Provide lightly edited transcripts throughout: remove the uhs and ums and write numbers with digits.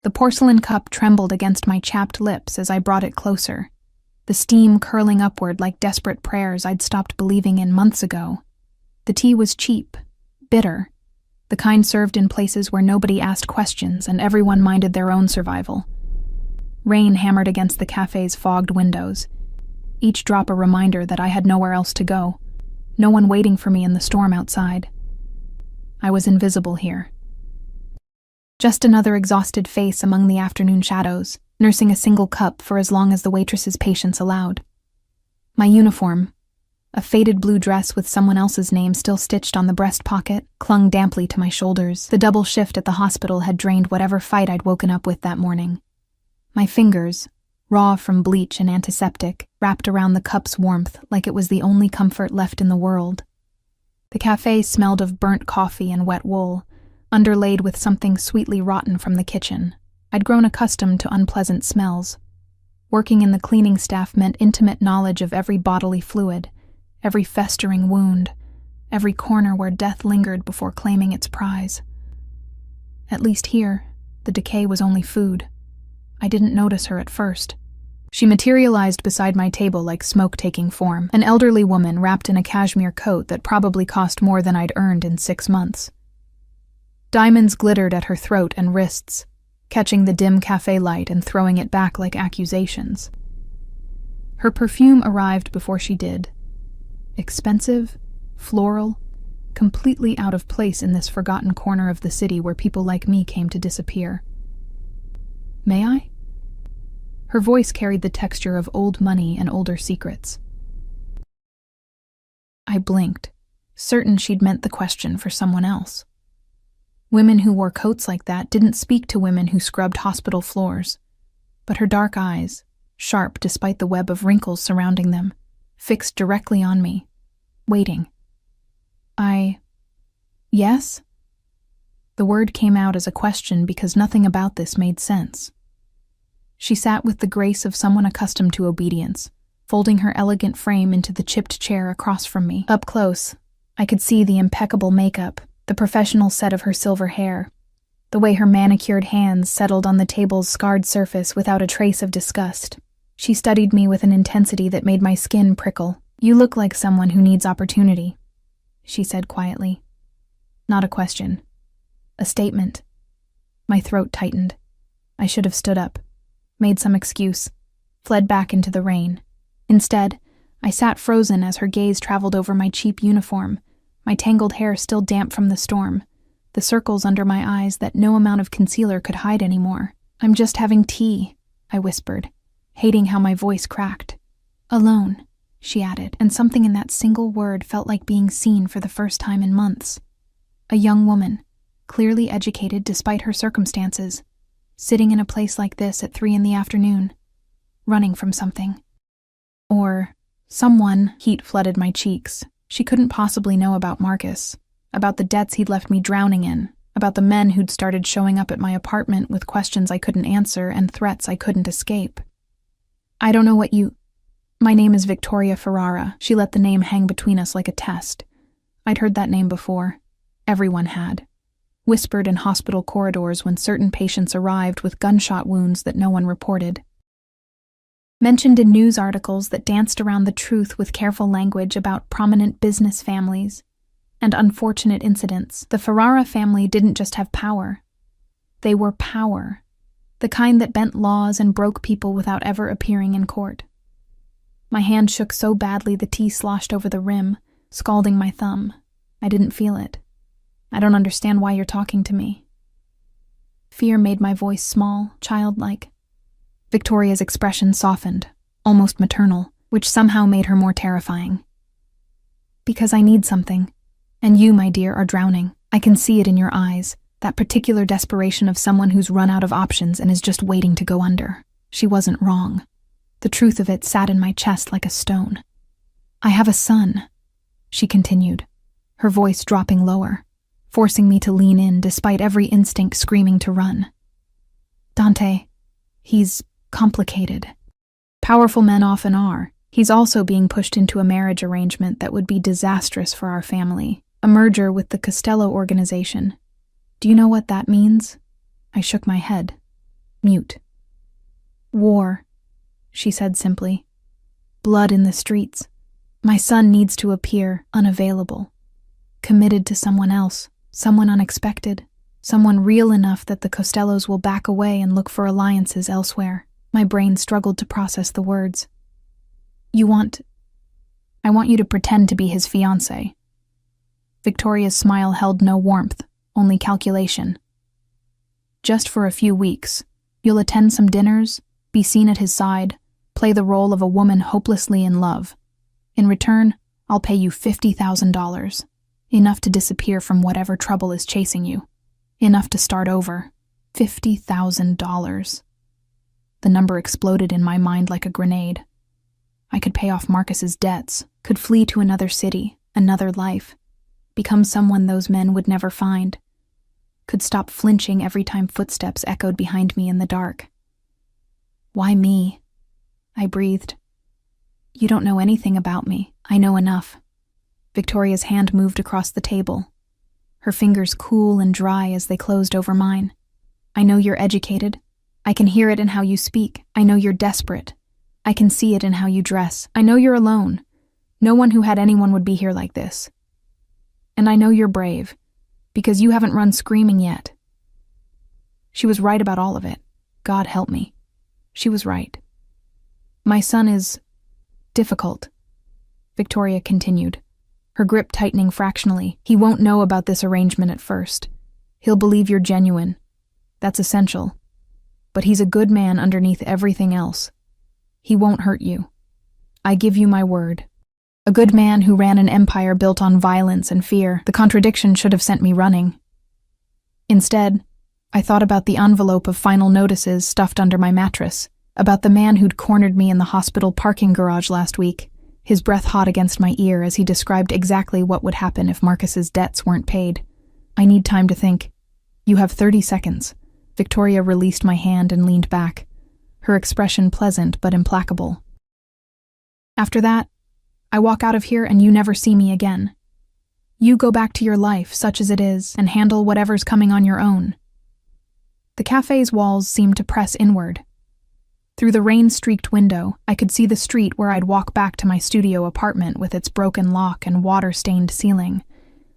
The porcelain cup trembled against my chapped lips as I brought it closer, the steam curling upward like desperate prayers I'd stopped believing in months ago. The tea was cheap, bitter, the kind served in places where nobody asked questions and everyone minded their own survival. Rain hammered against the cafe's fogged windows, each drop a reminder that I had nowhere else to go, no one waiting for me in the storm outside. I was invisible here. Just another exhausted face among the afternoon shadows, nursing a single cup for as long as the waitress's patience allowed. My uniform, a faded blue dress with someone else's name still stitched on the breast pocket, clung damply to my shoulders. The double shift at the hospital had drained whatever fight I'd woken up with that morning. My fingers, raw from bleach and antiseptic, wrapped around the cup's warmth like it was the only comfort left in the world. The cafe smelled of burnt coffee and wet wool, underlaid with something sweetly rotten from the kitchen. I'd grown accustomed to unpleasant smells. Working in the cleaning staff meant intimate knowledge of every bodily fluid, every festering wound, every corner where death lingered before claiming its prize. At least here, the decay was only food. I didn't notice her at first. She materialized beside my table like smoke taking form, an elderly woman wrapped in a cashmere coat that probably cost more than I'd earned in 6 months. Diamonds glittered at her throat and wrists, catching the dim cafe light and throwing it back like accusations. Her perfume arrived before she did. Expensive, floral, completely out of place in this forgotten corner of the city where people like me came to disappear. May I? Her voice carried the texture of old money and older secrets. I blinked, certain she'd meant the question for someone else. Women who wore coats like that didn't speak to women who scrubbed hospital floors, but her dark eyes, sharp despite the web of wrinkles surrounding them, fixed directly on me, waiting. Yes? The word came out as a question because nothing about this made sense. She sat with the grace of someone accustomed to obedience, folding her elegant frame into the chipped chair across from me. Up close, I could see the impeccable makeup, the professional set of her silver hair, the way her manicured hands settled on the table's scarred surface without a trace of disgust. She studied me with an intensity that made my skin prickle. "You look like someone who needs opportunity," she said quietly. Not a question. A statement. My throat tightened. I should have stood up, made some excuse, fled back into the rain. Instead, I sat frozen as her gaze traveled over my cheap uniform, my tangled hair still damp from the storm, the circles under my eyes that no amount of concealer could hide anymore. "I'm just having tea," I whispered, hating how my voice cracked. "Alone," she added, and something in that single word felt like being seen for the first time in months. A young woman, clearly educated despite her circumstances, sitting in a place like this at 3 p.m, running from something. Or someone. Heat flooded my cheeks. She couldn't possibly know about Marcus, about the debts he'd left me drowning in, about the men who'd started showing up at my apartment with questions I couldn't answer and threats I couldn't escape. "I don't know what you—" "My name is Victoria Ferrara." She let the name hang between us like a test. I'd heard that name before. Everyone had. Whispered in hospital corridors when certain patients arrived with gunshot wounds that no one reported. Mentioned in news articles that danced around the truth with careful language about prominent business families and unfortunate incidents. The Ferrara family didn't just have power. They were power, the kind that bent laws and broke people without ever appearing in court. My hand shook so badly the tea sloshed over the rim, scalding my thumb. I didn't feel it. "I don't understand why you're talking to me." Fear made my voice small, childlike. Victoria's expression softened, almost maternal, which somehow made her more terrifying. "Because I need something, and you, my dear, are drowning. I can see it in your eyes, that particular desperation of someone who's run out of options and is just waiting to go under." She wasn't wrong. The truth of it sat in my chest like a stone. "I have a son," she continued, her voice dropping lower, forcing me to lean in despite every instinct screaming to run. "Dante, he's complicated. Powerful men often are. He's also being pushed into a marriage arrangement that would be disastrous for our family, a merger with the Costello organization. Do you know what that means?" I shook my head. mute. War, she said simply. Blood in the streets. My son needs to appear unavailable, committed to someone else, someone unexpected, someone real enough that the Costellos will back away and look for alliances elsewhere. My brain struggled to process the words. I want you to pretend to be his fiancé. Victoria's smile held no warmth, only calculation. Just for a few weeks, you'll attend some dinners, be seen at his side, play the role of a woman hopelessly in love. In return, I'll pay you $50,000, enough to disappear from whatever trouble is chasing you, enough to start over. $50,000. The number exploded in my mind like a grenade. I could pay off Marcus's debts, could flee to another city, another life, become someone those men would never find, could stop flinching every time footsteps echoed behind me in the dark. Why me? I breathed. You don't know anything about me. I know enough. Victoria's hand moved across the table, her fingers cool and dry as they closed over mine. I know you're educated. I can hear it in how you speak. I know you're desperate. I can see it in how you dress. I know you're alone. No one who had anyone would be here like this. And I know you're brave, because you haven't run screaming yet. She was right about all of it. God help me. She was right. My son is difficult, Victoria continued, her grip tightening fractionally. He won't know about this arrangement at first. He'll believe you're genuine. That's essential. But he's a good man underneath everything else. He won't hurt you. I give you my word. A good man who ran an empire built on violence and fear. The contradiction should have sent me running. Instead, I thought about the envelope of final notices stuffed under my mattress, about the man who'd cornered me in the hospital parking garage last week, his breath hot against my ear as he described exactly what would happen if Marcus's debts weren't paid. I need time to think. You have 30 seconds. Victoria released my hand and leaned back, her expression pleasant but implacable. After that, I walk out of here and you never see me again. You go back to your life, such as it is, and handle whatever's coming on your own. The cafe's walls seemed to press inward. Through the rain-streaked window, I could see the street where I'd walk back to my studio apartment with its broken lock and water-stained ceiling.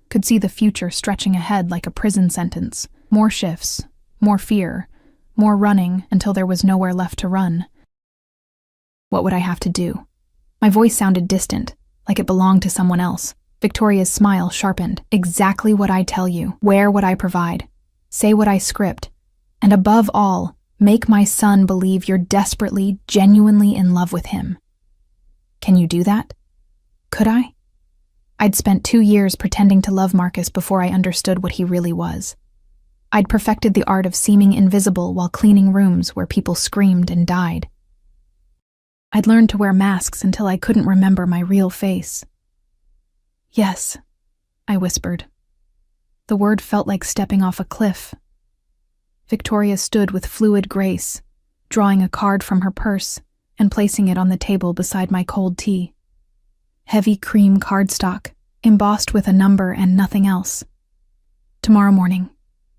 Could see the future stretching ahead like a prison sentence. More shifts, more fear, more running until there was nowhere left to run. What would I have to do? My voice sounded distant, like it belonged to someone else. Victoria's smile sharpened. Exactly what I tell you. Wear what I provide. Say what I script. And above all, make my son believe you're desperately, genuinely in love with him. Can you do that? Could I? I'd spent 2 years pretending to love Marcus before I understood what he really was. I'd perfected the art of seeming invisible while cleaning rooms where people screamed and died. I'd learned to wear masks until I couldn't remember my real face. Yes, I whispered. The word felt like stepping off a cliff. Victoria stood with fluid grace, drawing a card from her purse and placing it on the table beside my cold tea. Heavy cream cardstock, embossed with a number and nothing else. Tomorrow morning,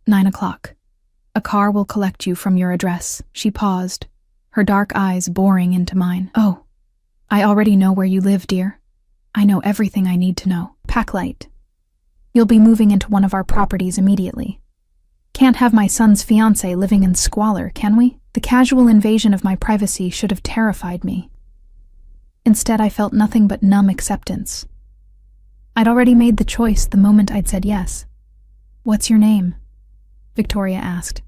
9 o'clock. A car will collect you from your address. She paused, her dark eyes boring into mine. Oh, I already know where you live, dear. I know everything I need to know. Pack light. You'll be moving into one of our properties immediately. Can't have my son's fiancé living in squalor, can we? The casual invasion of my privacy should have terrified me. Instead, I felt nothing but numb acceptance. I'd already made the choice the moment I'd said yes. What's your name? Victoria asked,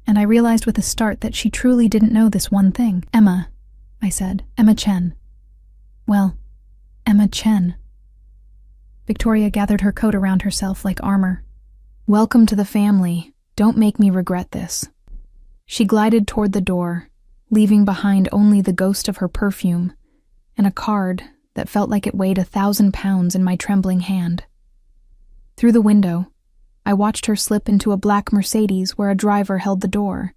and I realized with a start that she truly didn't know this one thing. Emma, I said. Emma Chen. Well, Emma Chen. Victoria gathered her coat around herself like armor. Welcome to the family. Don't make me regret this. She glided toward the door, leaving behind only the ghost of her perfume and a card that felt like it weighed 1,000 pounds in my trembling hand. Through the window, I watched her slip into a black Mercedes where a driver held the door.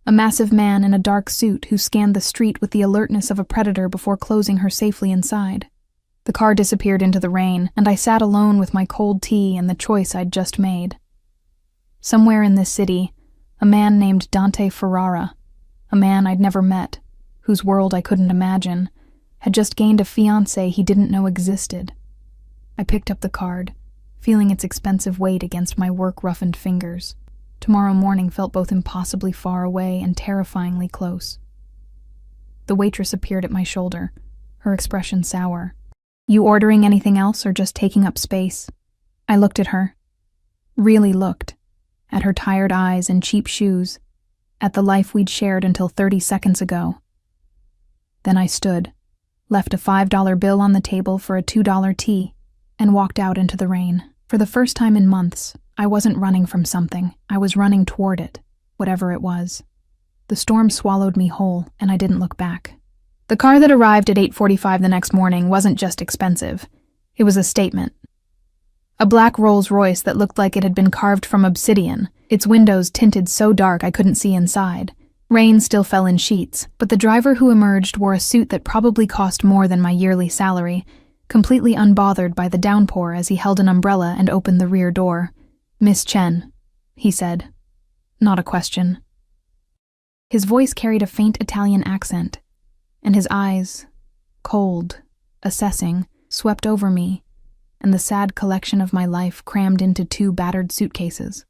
A massive man in a dark suit who scanned the street with the alertness of a predator before closing her safely inside. The car disappeared into the rain, and I sat alone with my cold tea and the choice I'd just made. Somewhere in this city, A man named Dante Ferrara, a man I'd never met, whose world I couldn't imagine, had just gained a fiancé he didn't know existed. I picked up the card, feeling its expensive weight against my work-roughened fingers. Tomorrow morning felt both impossibly far away and terrifyingly close. The waitress appeared at my shoulder, her expression sour. "You ordering anything else or just taking up space?" I looked at her. Really looked. At her tired eyes and cheap shoes. At the life we'd shared until 30 seconds ago. Then I stood, left a $5 bill on the table for a $2 tea, and walked out into the rain. For the first time in months, I wasn't running from something. I was running toward it, whatever it was. The storm swallowed me whole, and I didn't look back. The car that arrived at 8:45 the next morning wasn't just expensive. It was a statement. A black Rolls-Royce that looked like it had been carved from obsidian, its windows tinted so dark I couldn't see inside. Rain still fell in sheets, but the driver who emerged wore a suit that probably cost more than my yearly salary, completely unbothered by the downpour as he held an umbrella and opened the rear door. "Miss Chen," he said. Not a question. His voice carried a faint Italian accent, and his eyes, cold, assessing, swept over me, and the sad collection of my life crammed into 2 battered suitcases.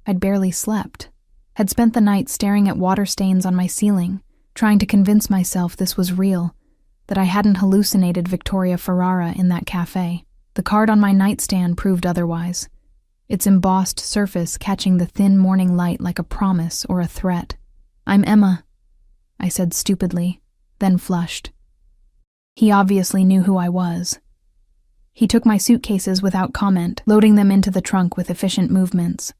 I'd barely slept, had spent the night staring at water stains on my ceiling, trying to convince myself this was real, that I hadn't hallucinated Victoria Ferrara in that cafe. The card on my nightstand proved otherwise, its embossed surface catching the thin morning light like a promise or a threat. "I'm Emma," I said stupidly, then flushed. He obviously knew who I was. He took my suitcases without comment, loading them into the trunk with efficient movements.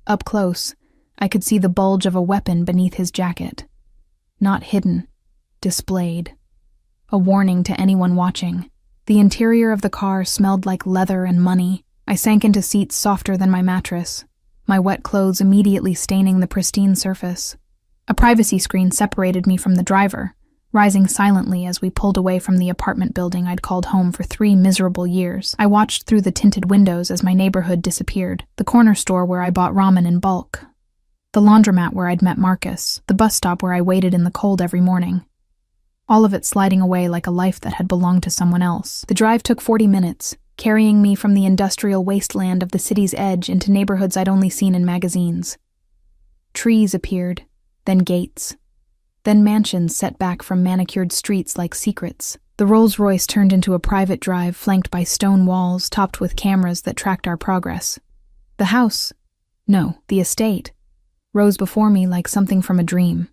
Up close, I could see the bulge of a weapon beneath his jacket. Not hidden, displayed. A warning to anyone watching. The interior of the car smelled like leather and money. I sank into seats softer than my mattress, my wet clothes immediately staining the pristine surface. A privacy screen separated me from the driver, rising silently as we pulled away from the apartment building I'd called home for 3 miserable years. I watched through the tinted windows as my neighborhood disappeared, the corner store where I bought ramen in bulk, the laundromat where I'd met Marcus, the bus stop where I waited in the cold every morning. All of it sliding away like a life that had belonged to someone else. The drive took 40 minutes, carrying me from the industrial wasteland of the city's edge into neighborhoods I'd only seen in magazines. Trees appeared, then gates, then mansions set back from manicured streets like secrets. The Rolls-Royce turned into a private drive flanked by stone walls topped with cameras that tracked our progress. The house, no, the estate, rose before me like something from a dream.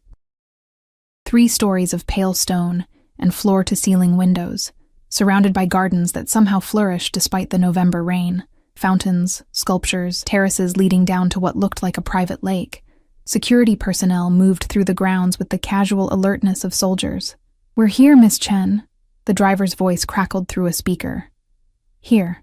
3 stories of pale stone and floor-to-ceiling windows, surrounded by gardens that somehow flourished despite the November rain, fountains, sculptures, terraces leading down to what looked like a private lake. Security personnel moved through the grounds with the casual alertness of soldiers. "We're here, Miss Chen," the driver's voice crackled through a speaker. Here,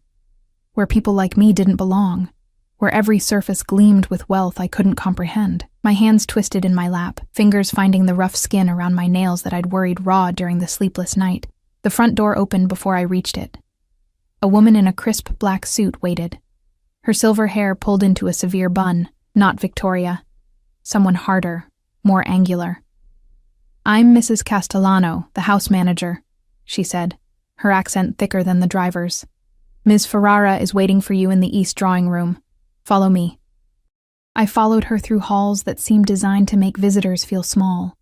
where people like me didn't belong, where every surface gleamed with wealth I couldn't comprehend. My hands twisted in my lap, fingers finding the rough skin around my nails that I'd worried raw during the sleepless night. The front door opened before I reached it. A woman in a crisp black suit waited, her silver hair pulled into a severe bun. Not Victoria. Someone harder, more angular. "I'm Mrs. Castellano, the house manager," she said, her accent thicker than the driver's. "Ms. Ferrara is waiting for you in the east drawing room. Follow me." I followed her through halls that seemed designed to make visitors feel small.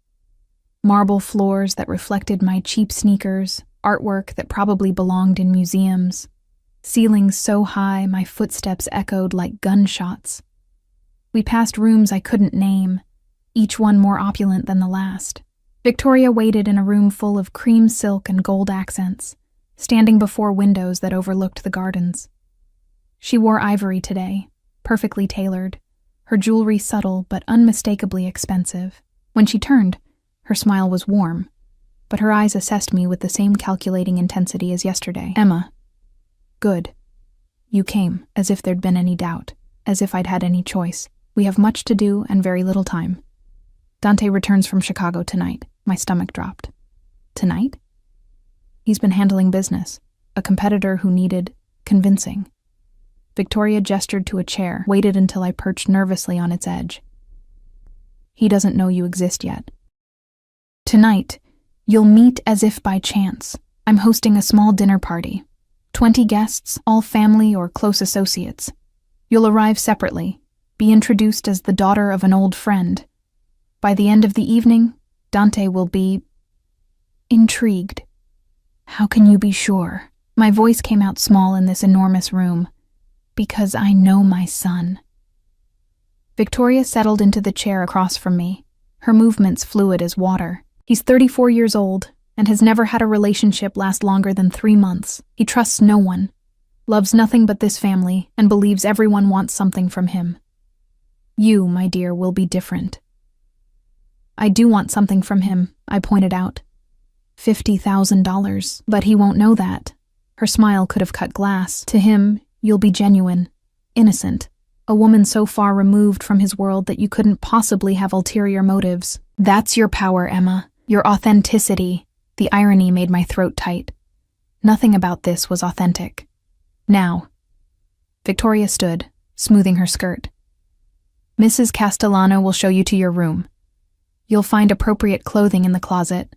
Marble floors that reflected my cheap sneakers, artwork that probably belonged in museums, ceilings so high my footsteps echoed like gunshots. We passed rooms I couldn't name, each one more opulent than the last. Victoria waited in a room full of cream silk and gold accents, standing before windows that overlooked the gardens. She wore ivory today, perfectly tailored, her jewelry subtle but unmistakably expensive. When she turned, her smile was warm, but her eyes assessed me with the same calculating intensity as yesterday. "Emma. Good. You came, as if there'd been any doubt, as if I'd had any choice. We have much to do and very little time. Dante returns from Chicago tonight." My stomach dropped. Tonight? He's been handling business, a competitor who needed convincing. Victoria gestured to a chair, waited until I perched nervously on its edge. He doesn't know you exist yet. Tonight, you'll meet as if by chance. I'm hosting a small dinner party. 20 guests, all family or close associates. You'll arrive separately, be introduced as the daughter of an old friend. By the end of the evening, Dante will be intrigued. How can you be sure? My voice came out small in this enormous room. Because I know my son. Victoria settled into the chair across from me, her movements fluid as water. He's 34 years old and has never had a relationship last longer than 3 months. He trusts no one, loves nothing but this family, and believes everyone wants something from him. You, my dear, will be different. I do want something from him, I pointed out. $50,000, but he won't know that. Her smile could have cut glass. To him, you'll be genuine, innocent, a woman so far removed from his world that you couldn't possibly have ulterior motives. That's your power, Emma, your authenticity. The irony made my throat tight. Nothing about this was authentic. Now. Victoria stood, smoothing her skirt. Mrs. Castellano will show you to your room. You'll find appropriate clothing in the closet.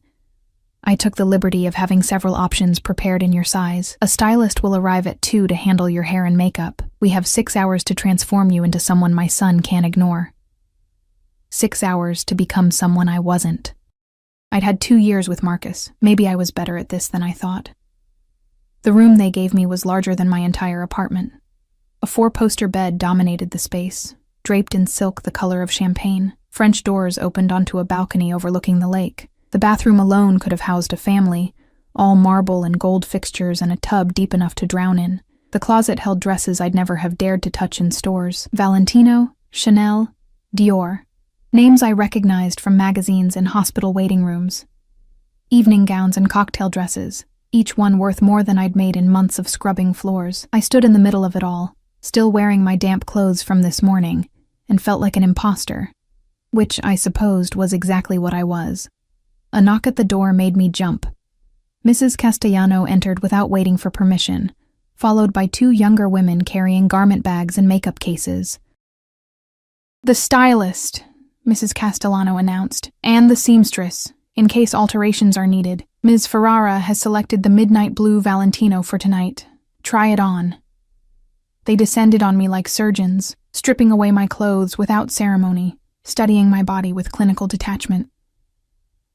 I took the liberty of having several options prepared in your size. A stylist will arrive at 2 to handle your hair and makeup. We have 6 hours to transform you into someone my son can't ignore. 6 hours to become someone I wasn't. I'd had 2 years with Marcus. Maybe I was better at this than I thought. The room they gave me was larger than my entire apartment. A 4-poster bed dominated the space, draped in silk the color of champagne. French doors opened onto a balcony overlooking the lake. The bathroom alone could have housed a family, all marble and gold fixtures and a tub deep enough to drown in. The closet held dresses I'd never have dared to touch in stores. Valentino, Chanel, Dior. Names I recognized from magazines and hospital waiting rooms. Evening gowns and cocktail dresses, each one worth more than I'd made in months of scrubbing floors. I stood in the middle of it all, still wearing my damp clothes from this morning, and felt like an imposter, which I supposed was exactly what I was. A knock at the door made me jump. Mrs. Castellano entered without waiting for permission, followed by 2 younger women carrying garment bags and makeup cases. The stylist, Mrs. Castellano announced, and the seamstress, in case alterations are needed. Ms. Ferrara has selected the midnight blue Valentino for tonight. Try it on. They descended on me like surgeons, stripping away my clothes without ceremony, studying my body with clinical detachment.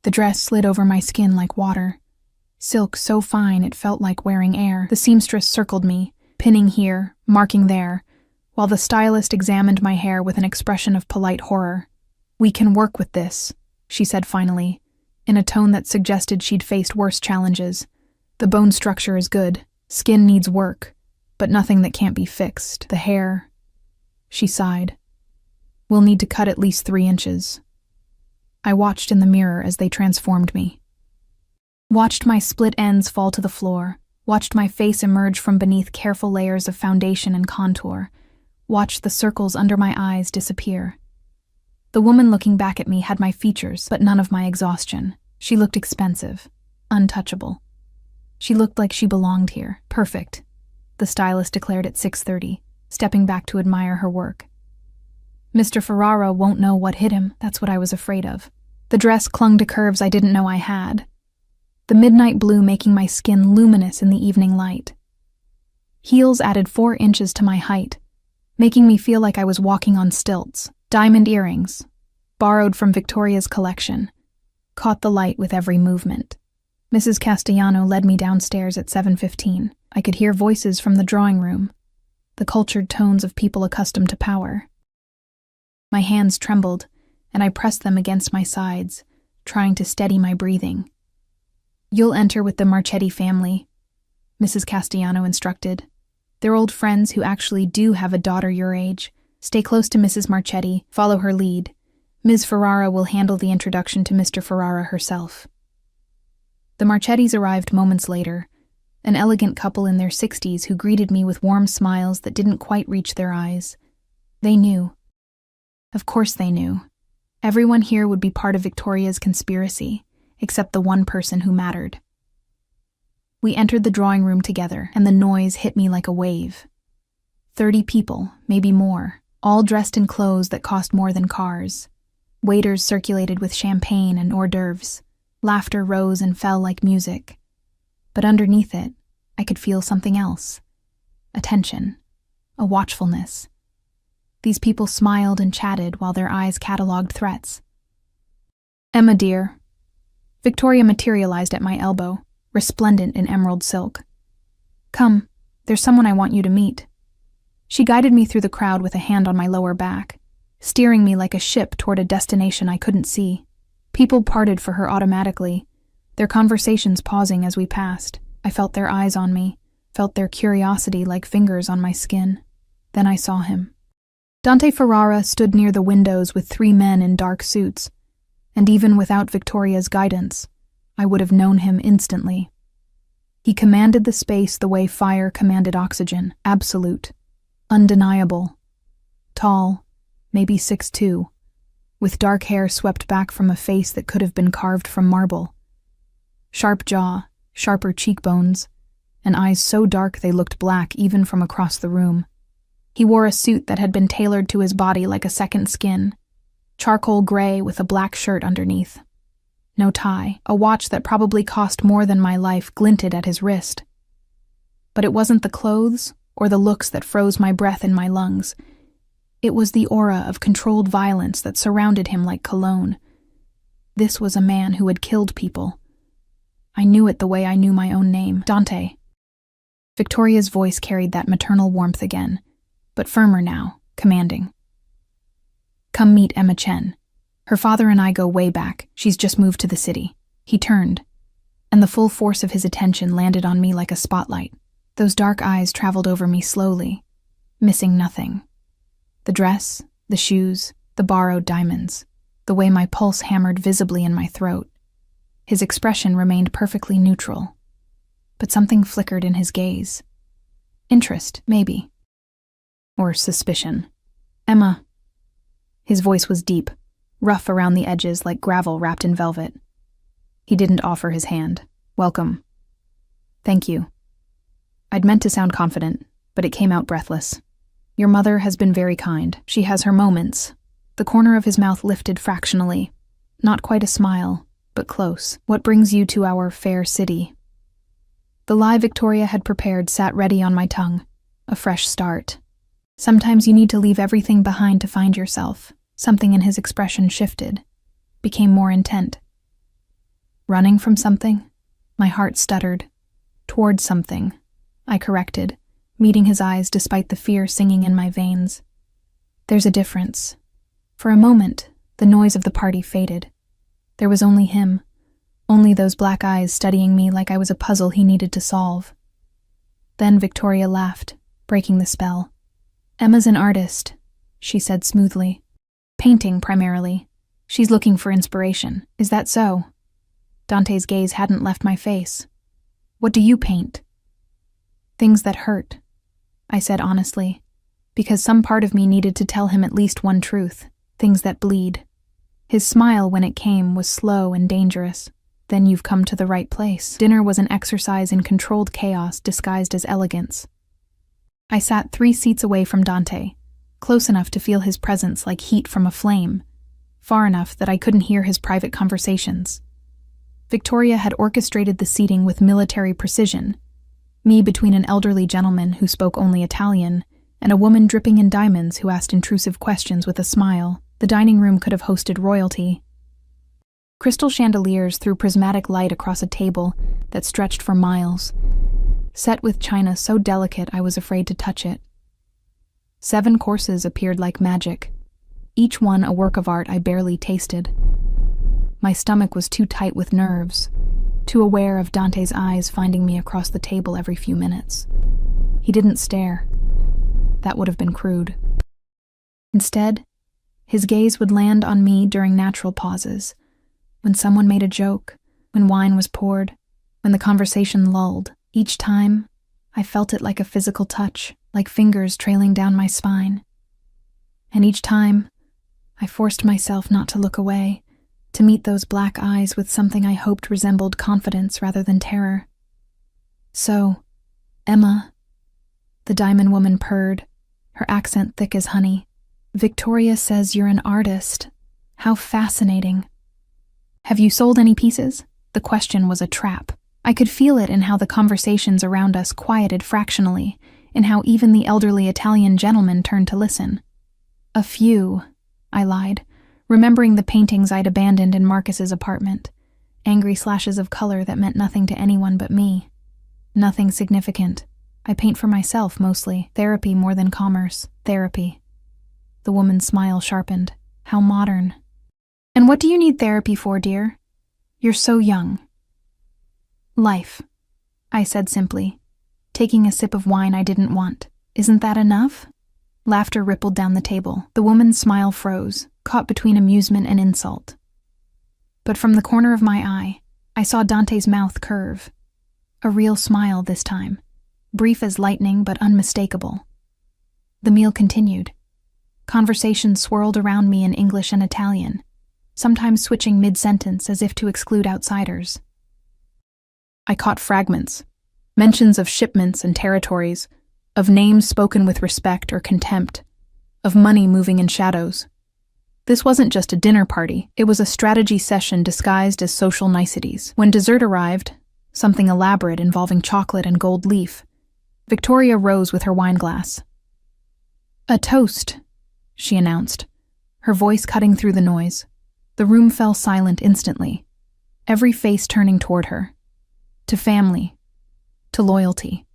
The dress slid over my skin like water. Silk so fine it felt like wearing air. The seamstress circled me, pinning here, marking there, while the stylist examined my hair with an expression of polite horror. "We can work with this," she said finally, in a tone that suggested she'd faced worse challenges. "The bone structure is good. Skin needs work, but nothing that can't be fixed. The hair..." She sighed. "We'll need to cut at least 3 inches. I watched in the mirror as they transformed me. Watched my split ends fall to the floor, watched my face emerge from beneath careful layers of foundation and contour, watched the circles under my eyes disappear. The woman looking back at me had my features, but none of my exhaustion. She looked expensive, untouchable. She looked like she belonged here. Perfect, the stylist declared at 6:30, stepping back to admire her work. Mr. Ferrara won't know what hit him, that's what I was afraid of. The dress clung to curves I didn't know I had. The midnight blue making my skin luminous in the evening light. Heels added 4 inches to my height, making me feel like I was walking on stilts. Diamond earrings, borrowed from Victoria's collection, caught the light with every movement. Mrs. Castellano led me downstairs at 7:15. I could hear voices from the drawing room, the cultured tones of people accustomed to power. My hands trembled, and I pressed them against my sides, trying to steady my breathing. "You'll enter with the Marchetti family," Mrs. Castellano instructed. "They're old friends who actually do have a daughter your age. Stay close to Mrs. Marchetti, follow her lead. Ms. Ferrara will handle the introduction to Mr. Ferrara herself." The Marchettis arrived moments later, an elegant couple in their 60s who greeted me with warm smiles that didn't quite reach their eyes. They knew. Of course they knew. Everyone here would be part of Victoria's conspiracy, except the one person who mattered. We entered the drawing room together, and the noise hit me like a wave. 30 people, maybe more, all dressed in clothes that cost more than cars. Waiters circulated with champagne and hors d'oeuvres. Laughter rose and fell like music. But underneath it, I could feel something else. A tension, a watchfulness. These people smiled and chatted while their eyes catalogued threats. "Emma, dear." Victoria materialized at my elbow, resplendent in emerald silk. "Come, there's someone I want you to meet." She guided me through the crowd with a hand on my lower back, steering me like a ship toward a destination I couldn't see. People parted for her automatically, their conversations pausing as we passed. I felt their eyes on me, felt their curiosity like fingers on my skin. Then I saw him. Dante Ferrara stood near the windows with 3 men in dark suits, and even without Victoria's guidance, I would have known him instantly. He commanded the space the way fire commanded oxygen, absolute, undeniable. Tall, maybe 6'2", with dark hair swept back from a face that could have been carved from marble. Sharp jaw, sharper cheekbones, and eyes so dark they looked black even from across the room. He wore a suit that had been tailored to his body like a second skin, charcoal gray with a black shirt underneath. No tie, a watch that probably cost more than my life glinted at his wrist. But it wasn't the clothes or the looks that froze my breath in my lungs. It was the aura of controlled violence that surrounded him like cologne. This was a man who had killed people. I knew it the way I knew my own name, Dante. Victoria's voice carried that maternal warmth again, but firmer now, commanding. "Come meet Emma Chen. Her father and I go way back. She's just moved to the city." He turned, and the full force of his attention landed on me like a spotlight. Those dark eyes traveled over me slowly, missing nothing. The dress, the shoes, the borrowed diamonds, the way my pulse hammered visibly in my throat. His expression remained perfectly neutral, but something flickered in his gaze. Interest, maybe. Or suspicion. "Emma." His voice was deep, rough around the edges like gravel wrapped in velvet. He didn't offer his hand. "Welcome." "Thank you." I'd meant to sound confident, but it came out breathless. "Your mother has been very kind. She has her moments." The corner of his mouth lifted fractionally. Not quite a smile, but close. "What brings you to our fair city?" The lie Victoria had prepared sat ready on my tongue. A fresh start. Sometimes you need to leave everything behind to find yourself. Something in his expression shifted, became more intent. "Running from something?" My heart stuttered. "Towards something," I corrected, meeting his eyes despite the fear singing in my veins. "There's a difference." For a moment, the noise of the party faded. There was only him, only those black eyes studying me like I was a puzzle he needed to solve. Then Victoria laughed, breaking the spell. "Emma's an artist," she said smoothly. "Painting, primarily. She's looking for inspiration. Is that so?" Dante's gaze hadn't left my face. "What do you paint?" "Things that hurt," I said honestly, because some part of me needed to tell him at least one truth. Things that bleed. His smile, when it came, was slow and dangerous. "Then you've come to the right place." Dinner was an exercise in controlled chaos disguised as elegance. I sat 3 seats away from Dante, close enough to feel his presence like heat from a flame, far enough that I couldn't hear his private conversations. Victoria had orchestrated the seating with military precision, me between an elderly gentleman who spoke only Italian and a woman dripping in diamonds who asked intrusive questions with a smile. The dining room could have hosted royalty. Crystal chandeliers threw prismatic light across a table that stretched for miles, set with china so delicate I was afraid to touch it. 7 courses appeared like magic, each one a work of art I barely tasted. My stomach was too tight with nerves, too aware of Dante's eyes finding me across the table every few minutes. He didn't stare. That would have been crude. Instead, his gaze would land on me during natural pauses, when someone made a joke, when wine was poured, when the conversation lulled. Each time, I felt it like a physical touch, like fingers trailing down my spine. And each time, I forced myself not to look away, to meet those black eyes with something I hoped resembled confidence rather than terror. "So, Emma," the diamond woman purred, her accent thick as honey. "Victoria says you're an artist." How fascinating. Have you sold any pieces? The question was a trap. I could feel it in how the conversations around us quieted fractionally, in how even the elderly Italian gentleman turned to listen. A few, I lied, remembering the paintings I'd abandoned in Marcus's apartment. Angry slashes of color that meant nothing to anyone but me. Nothing significant. I paint for myself, mostly. Therapy more than commerce. Therapy. The woman's smile sharpened. How modern. And what do you need therapy for, dear? You're so young. Life, I said simply, taking a sip of wine I didn't want. Isn't that enough? Laughter rippled down the table. The woman's smile froze, caught between amusement and insult. But from the corner of my eye, I saw Dante's mouth curve. A real smile this time, brief as lightning but unmistakable. The meal continued. Conversation swirled around me in English and Italian, sometimes switching mid-sentence as if to exclude outsiders. I caught fragments, mentions of shipments and territories, of names spoken with respect or contempt, of money moving in shadows. This wasn't just a dinner party, it was a strategy session disguised as social niceties. When dessert arrived, something elaborate involving chocolate and gold leaf, Victoria rose with her wineglass. "A toast," she announced, her voice cutting through the noise. The room fell silent instantly, every face turning toward her. To family, to loyalty,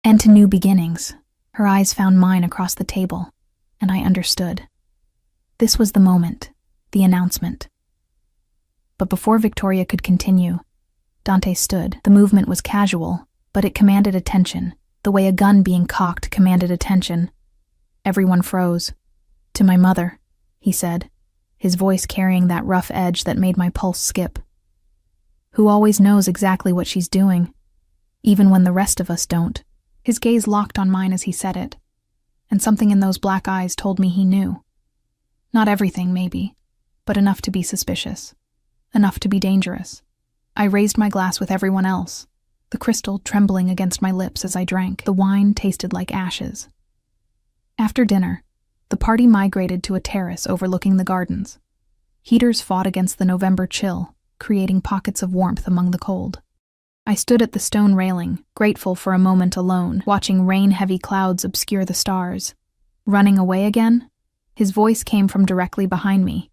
and to new beginnings. Her eyes found mine across the table, and I understood. This was the moment, the announcement. But before Victoria could continue, Dante stood. The movement was casual, but it commanded attention, the way a gun being cocked commanded attention. Everyone froze. "To my mother," he said, his voice carrying that rough edge that made my pulse skip. "Who always knows exactly what she's doing, even when the rest of us don't." His gaze locked on mine as he said it, and something in those black eyes told me he knew. Not everything, maybe, but enough to be suspicious, enough to be dangerous. I raised my glass with everyone else, the crystal trembling against my lips as I drank. The wine tasted like ashes. After dinner, the party migrated to a terrace overlooking the gardens. Heaters fought against the November chill, creating pockets of warmth among the cold. I stood at the stone railing, grateful for a moment alone, watching rain-heavy clouds obscure the stars. Running away again? His voice came from directly behind me,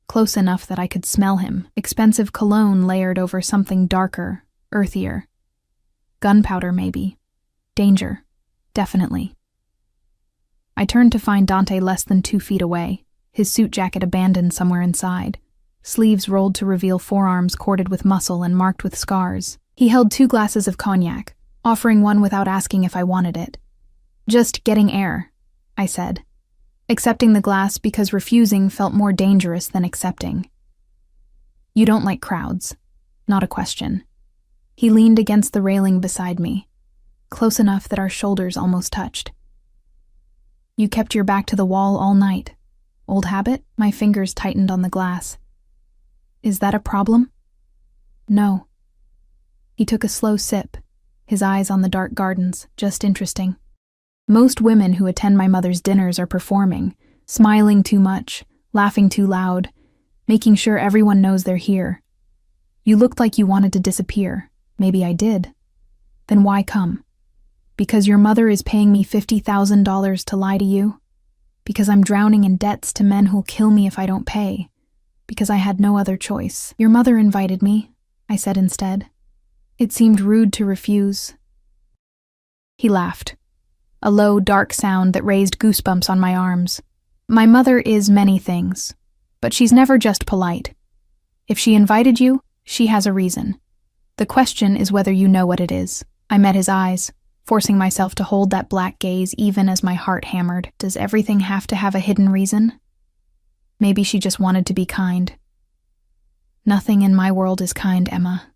close enough that I could smell him, expensive cologne layered over something darker, earthier. Gunpowder, maybe. Danger, definitely. I turned to find Dante less than 2 feet away, his suit jacket abandoned somewhere inside, sleeves rolled to reveal forearms corded with muscle and marked with scars. He held 2 glasses of cognac, offering one without asking if I wanted it. "Just getting air," I said, accepting the glass because refusing felt more dangerous than accepting. "You don't like crowds." Not a question. He leaned against the railing beside me, close enough that our shoulders almost touched. "You kept your back to the wall all night. Old habit?" My fingers tightened on the glass. "Is that a problem?" "No." He took a slow sip, his eyes on the dark gardens. "Just interesting. Most women who attend my mother's dinners are performing, smiling too much, laughing too loud, making sure everyone knows they're here. You looked like you wanted to disappear. Maybe I did. Then why come? Because your mother is paying me $50,000 to lie to you? Because I'm drowning in debts to men who'll kill me if I don't pay? Because I had no other choice? Your mother invited me," I said instead. It seemed rude to refuse. He laughed, a low, dark sound that raised goosebumps on my arms. "My mother is many things, but she's never just polite. If she invited you, she has a reason. The question is whether you know what it is." I met his eyes, forcing myself to hold that black gaze even as my heart hammered. Does everything have to have a hidden reason? Maybe she just wanted to be kind. "Nothing in my world is kind, Emma."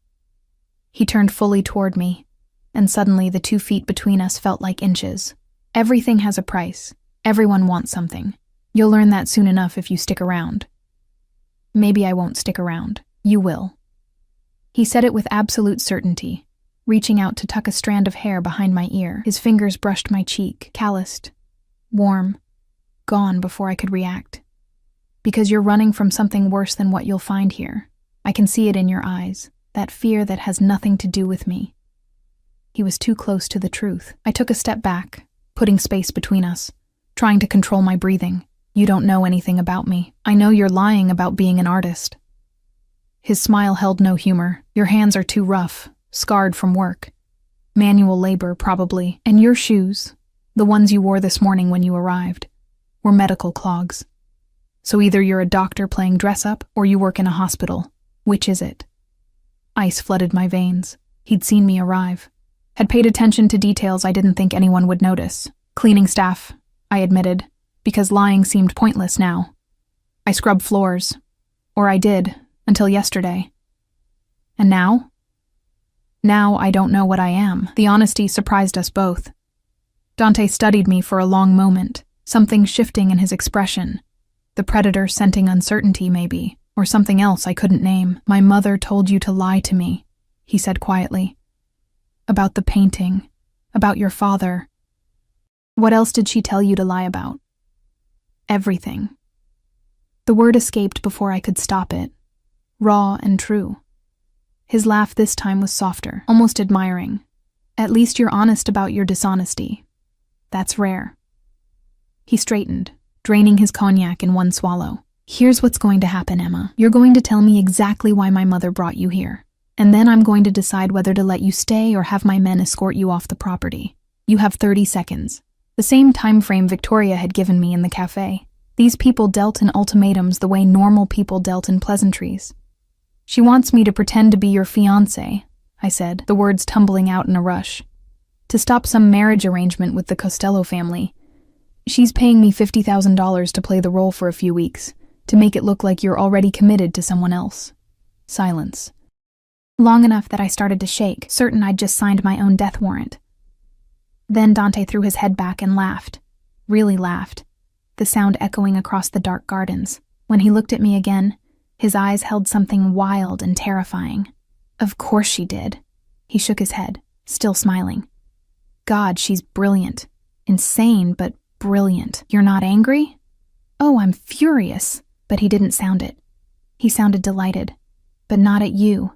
He turned fully toward me, and suddenly the 2 feet between us felt like inches. "Everything has a price. Everyone wants something. You'll learn that soon enough if you stick around." "Maybe I won't stick around. You will." He said it with absolute certainty, reaching out to tuck a strand of hair behind my ear. His fingers brushed my cheek, calloused, warm, gone before I could react. Because you're running from something worse than what you'll find here. I can see it in your eyes, that fear that has nothing to do with me. He was too close to the truth. I took a step back, putting space between us, trying to control my breathing. You don't know anything about me. I know you're lying about being an artist. His smile held no humor. Your hands are too rough, scarred from work. Manual labor, probably. And your shoes, the ones you wore this morning when you arrived, were medical clogs. So either you're a doctor playing dress-up or you work in a hospital. Which is it? Ice flooded my veins. He'd seen me arrive. Had paid attention to details I didn't think anyone would notice. Cleaning staff, I admitted, because lying seemed pointless now. I scrubbed floors. Or I did, until yesterday. And now? Now I don't know what I am. The honesty surprised us both. Dante studied me for a long moment, something shifting in his expression. The predator scenting uncertainty, maybe, or something else I couldn't name. My mother told you to lie to me, he said quietly. About the painting, about your father. What else did she tell you to lie about? Everything. The word escaped before I could stop it. Raw and true. His laugh this time was softer, almost admiring. At least you're honest about your dishonesty. That's rare. He straightened, draining his cognac in one swallow. Here's what's going to happen, Emma. You're going to tell me exactly why my mother brought you here. And then I'm going to decide whether to let you stay or have my men escort you off the property. You have 30 seconds. The same time frame Victoria had given me in the cafe. These people dealt in ultimatums the way normal people dealt in pleasantries. She wants me to pretend to be your fiancé, I said, the words tumbling out in a rush. To stop some marriage arrangement with the Costello family. She's paying me $50,000 to play the role for a few weeks, to make it look like you're already committed to someone else. Silence. Long enough that I started to shake, certain I'd just signed my own death warrant. Then Dante threw his head back and laughed. Really laughed. The sound echoing across the dark gardens. When he looked at me again, his eyes held something wild and terrifying. Of course she did. He shook his head, still smiling. God, she's brilliant. Insane, but brilliant. You're not angry? Oh, I'm furious. But he didn't sound it. He sounded delighted. But not at you.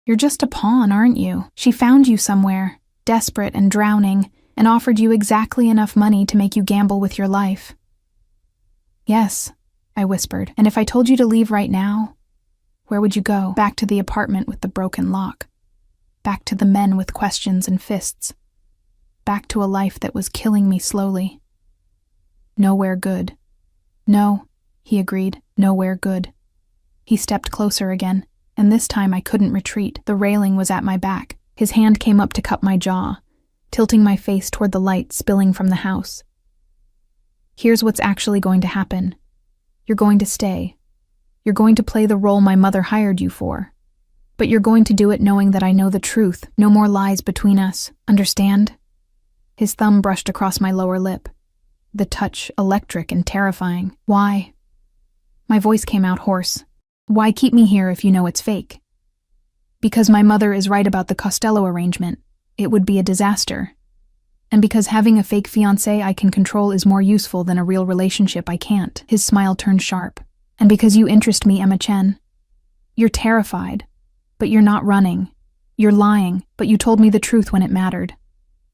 You're just a pawn, aren't you? She found you somewhere, desperate and drowning, and offered you exactly enough money to make you gamble with your life. Yes, I whispered. And if I told you to leave right now, where would you go? Back to the apartment with the broken lock. Back to the men with questions and fists. Back to a life that was killing me slowly. Nowhere good. No, he agreed, nowhere good. He stepped closer again, and this time I couldn't retreat. The railing was at my back. His hand came up to cup my jaw, tilting my face toward the light spilling from the house. Here's what's actually going to happen. You're going to stay. You're going to play the role my mother hired you for. But you're going to do it knowing that I know the truth, no more lies between us. Understand? His thumb brushed across my lower lip. The touch electric and terrifying. Why? My voice came out hoarse. Why keep me here if you know it's fake? Because my mother is right about the Costello arrangement. It would be a disaster. And because having a fake fiancé I can control is more useful than a real relationship I can't. His smile turned sharp. And because you interest me, Emma Chen. You're terrified, but you're not running. You're lying, but you told me the truth when it mattered.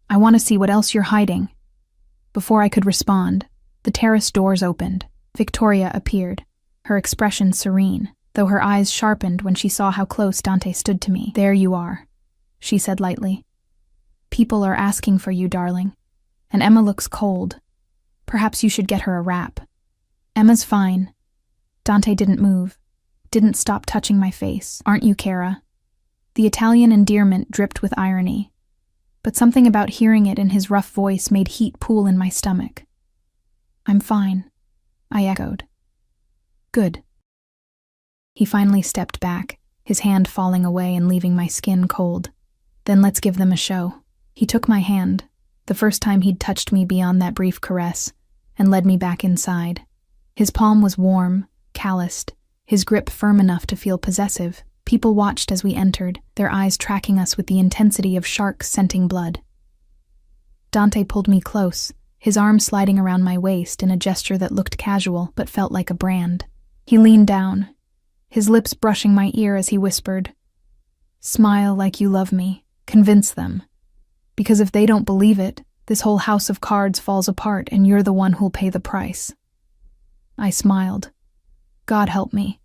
I want to see what else you're hiding. Before I could respond, the terrace doors opened. Victoria appeared, her expression serene, though her eyes sharpened when she saw how close Dante stood to me. There you are, she said lightly. People are asking for you, darling. And Emma looks cold. Perhaps you should get her a wrap. Emma's fine. Dante didn't move, didn't stop touching my face. Aren't you, Cara? The Italian endearment dripped with irony, but something about hearing it in his rough voice made heat pool in my stomach. I'm fine, I echoed. Good. He finally stepped back, his hand falling away and leaving my skin cold. Then let's give them a show. He took my hand, the first time he'd touched me beyond that brief caress, and led me back inside. His palm was warm, calloused, his grip firm enough to feel possessive. People watched as we entered, their eyes tracking us with the intensity of sharks scenting blood. Dante pulled me close, his arm sliding around my waist in a gesture that looked casual but felt like a brand. He leaned down, his lips brushing my ear as he whispered, "Smile like you love me. Convince them. Because if they don't believe it, this whole house of cards falls apart and you're the one who'll pay the price." I smiled. God help me.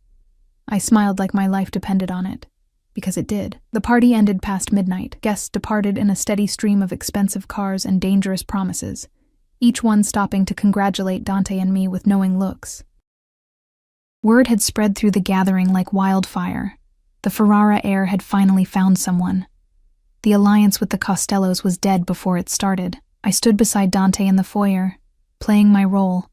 I smiled like my life depended on it. Because it did. The party ended past midnight. Guests departed in a steady stream of expensive cars and dangerous promises, each one stopping to congratulate Dante and me with knowing looks. Word had spread through the gathering like wildfire. The Ferrara heir had finally found someone. The alliance with the Costellos was dead before it started. I stood beside Dante in the foyer, playing my role,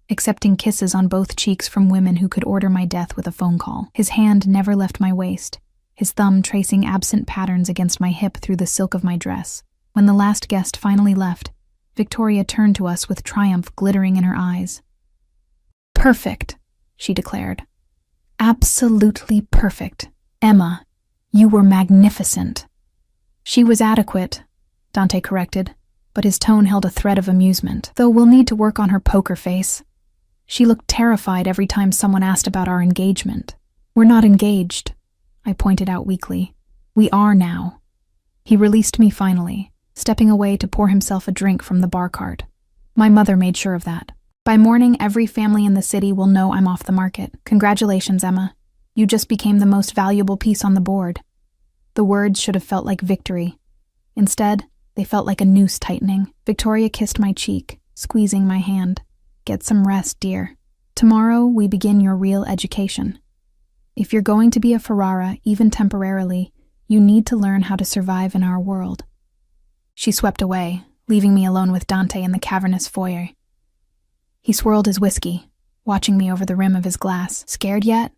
accepting kisses on both cheeks from women who could order my death with a phone call. His hand never left my waist, his thumb tracing absent patterns against my hip through the silk of my dress. When the last guest finally left, Victoria turned to us with triumph glittering in her eyes. "Perfect," she declared. "Absolutely perfect. Emma, you were magnificent." "She was adequate," Dante corrected, but his tone held a thread of amusement. "Though we'll need to work on her poker face. She looked terrified every time someone asked about our engagement." "We're not engaged," I pointed out weakly. "We are now." He released me finally, stepping away to pour himself a drink from the bar cart. My mother made sure of that. "By morning, every family in the city will know I'm off the market. Congratulations, Emma. You just became the most valuable piece on the board." The words should have felt like victory. Instead, they felt like a noose tightening. Victoria kissed my cheek, squeezing my hand. "Get some rest, dear. Tomorrow, we begin your real education. If you're going to be a Ferrara, even temporarily, you need to learn how to survive in our world." She swept away, leaving me alone with Dante in the cavernous foyer. He swirled his whiskey, watching me over the rim of his glass. "Scared yet?"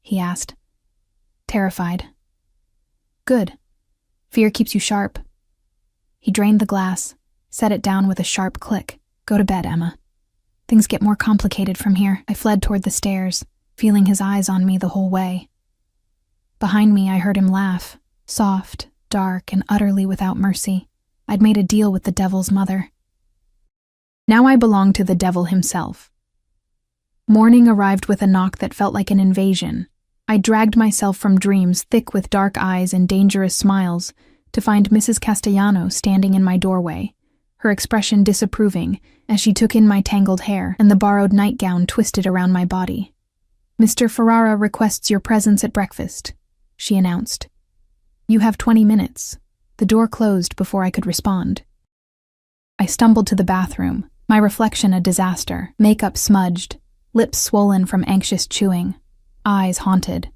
he asked. "Terrified." "Good. Fear keeps you sharp." He drained the glass, set it down with a sharp click. "Go to bed, Emma. Things get more complicated from here." I fled toward the stairs, feeling his eyes on me the whole way. Behind me, I heard him laugh, soft, dark, and utterly without mercy. I'd made a deal with the devil's mother. Now I belonged to the devil himself. Morning arrived with a knock that felt like an invasion. I dragged myself from dreams thick with dark eyes and dangerous smiles to find Mrs. Castellano standing in my doorway, her expression disapproving as she took in my tangled hair and the borrowed nightgown twisted around my body. "Mr. Ferrara requests your presence at breakfast," she announced. "You have 20 minutes." The door closed before I could respond. I stumbled to the bathroom, my reflection a disaster, makeup smudged, lips swollen from anxious chewing, eyes haunted.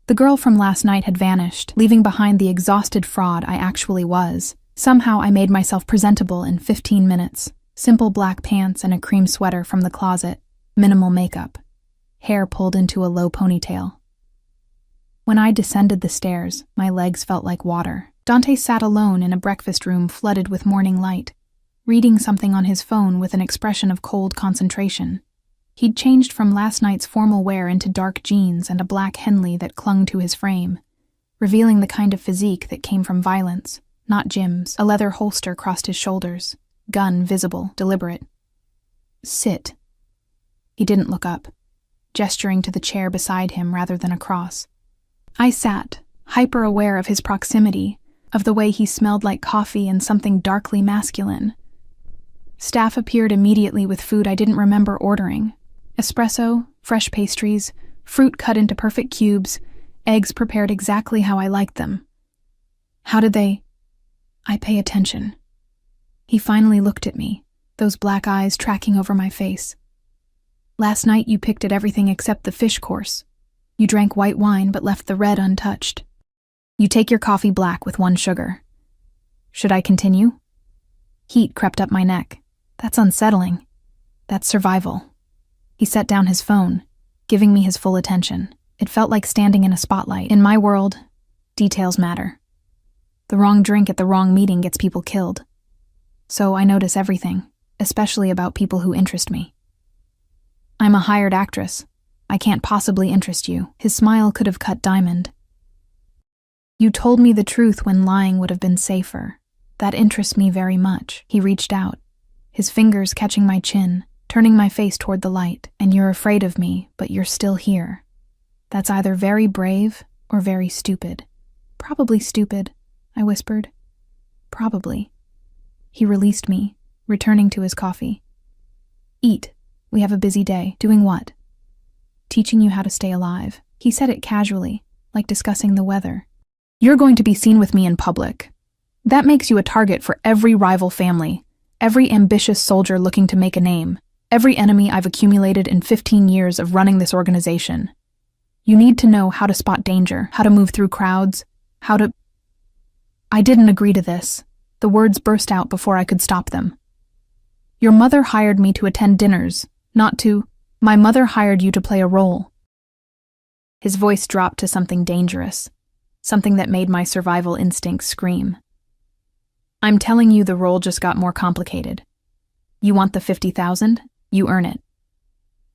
The girl from last night had vanished, leaving behind the exhausted fraud I actually was. Somehow I made myself presentable in 15 minutes. Simple black pants and a cream sweater from the closet, minimal makeup, hair pulled into a low ponytail. When I descended the stairs, my legs felt like water. Dante sat alone in a breakfast room flooded with morning light, reading something on his phone with an expression of cold concentration. He'd changed from last night's formal wear into dark jeans and a black Henley that clung to his frame, revealing the kind of physique that came from violence, not Jim's. A leather holster crossed his shoulders, gun visible, deliberate. "Sit." He didn't look up, gesturing to the chair beside him rather than across. I sat, hyper-aware of his proximity, of the way he smelled like coffee and something darkly masculine. Staff appeared immediately with food I didn't remember ordering. Espresso, fresh pastries, fruit cut into perfect cubes, eggs prepared exactly how I liked them. How did they... I pay attention. He finally looked at me, those black eyes tracking over my face. "Last night you picked at everything except the fish course. You drank white wine but left the red untouched. You take your coffee black with 1 sugar. Should I continue?" Heat crept up my neck. That's unsettling. That's survival. He set down his phone, giving me his full attention. It felt like standing in a spotlight. In my world, details matter. The wrong drink at the wrong meeting gets people killed. So I notice everything, especially about people who interest me. "I'm a hired actress. I can't possibly interest you." His smile could have cut diamond. "You told me the truth when lying would have been safer. That interests me very much." He reached out, his fingers catching my chin, turning my face toward the light. And you're afraid of me, but you're still here. That's either very brave or very stupid. Probably stupid, I whispered. Probably. He released me, returning to his coffee. Eat. We have a busy day. Doing what? Teaching you how to stay alive. He said it casually, like discussing the weather. You're going to be seen with me in public. That makes you a target for every rival family, every ambitious soldier looking to make a name, every enemy I've accumulated in 15 years of running this organization. You need to know how to spot danger, how to move through crowds, how to... I didn't agree to this. The words burst out before I could stop them. Your mother hired me to attend dinners, not to... My mother hired you to play a role. His voice dropped to something dangerous, something that made my survival instincts scream. I'm telling you, the role just got more complicated. You want the 50,000? You earn it.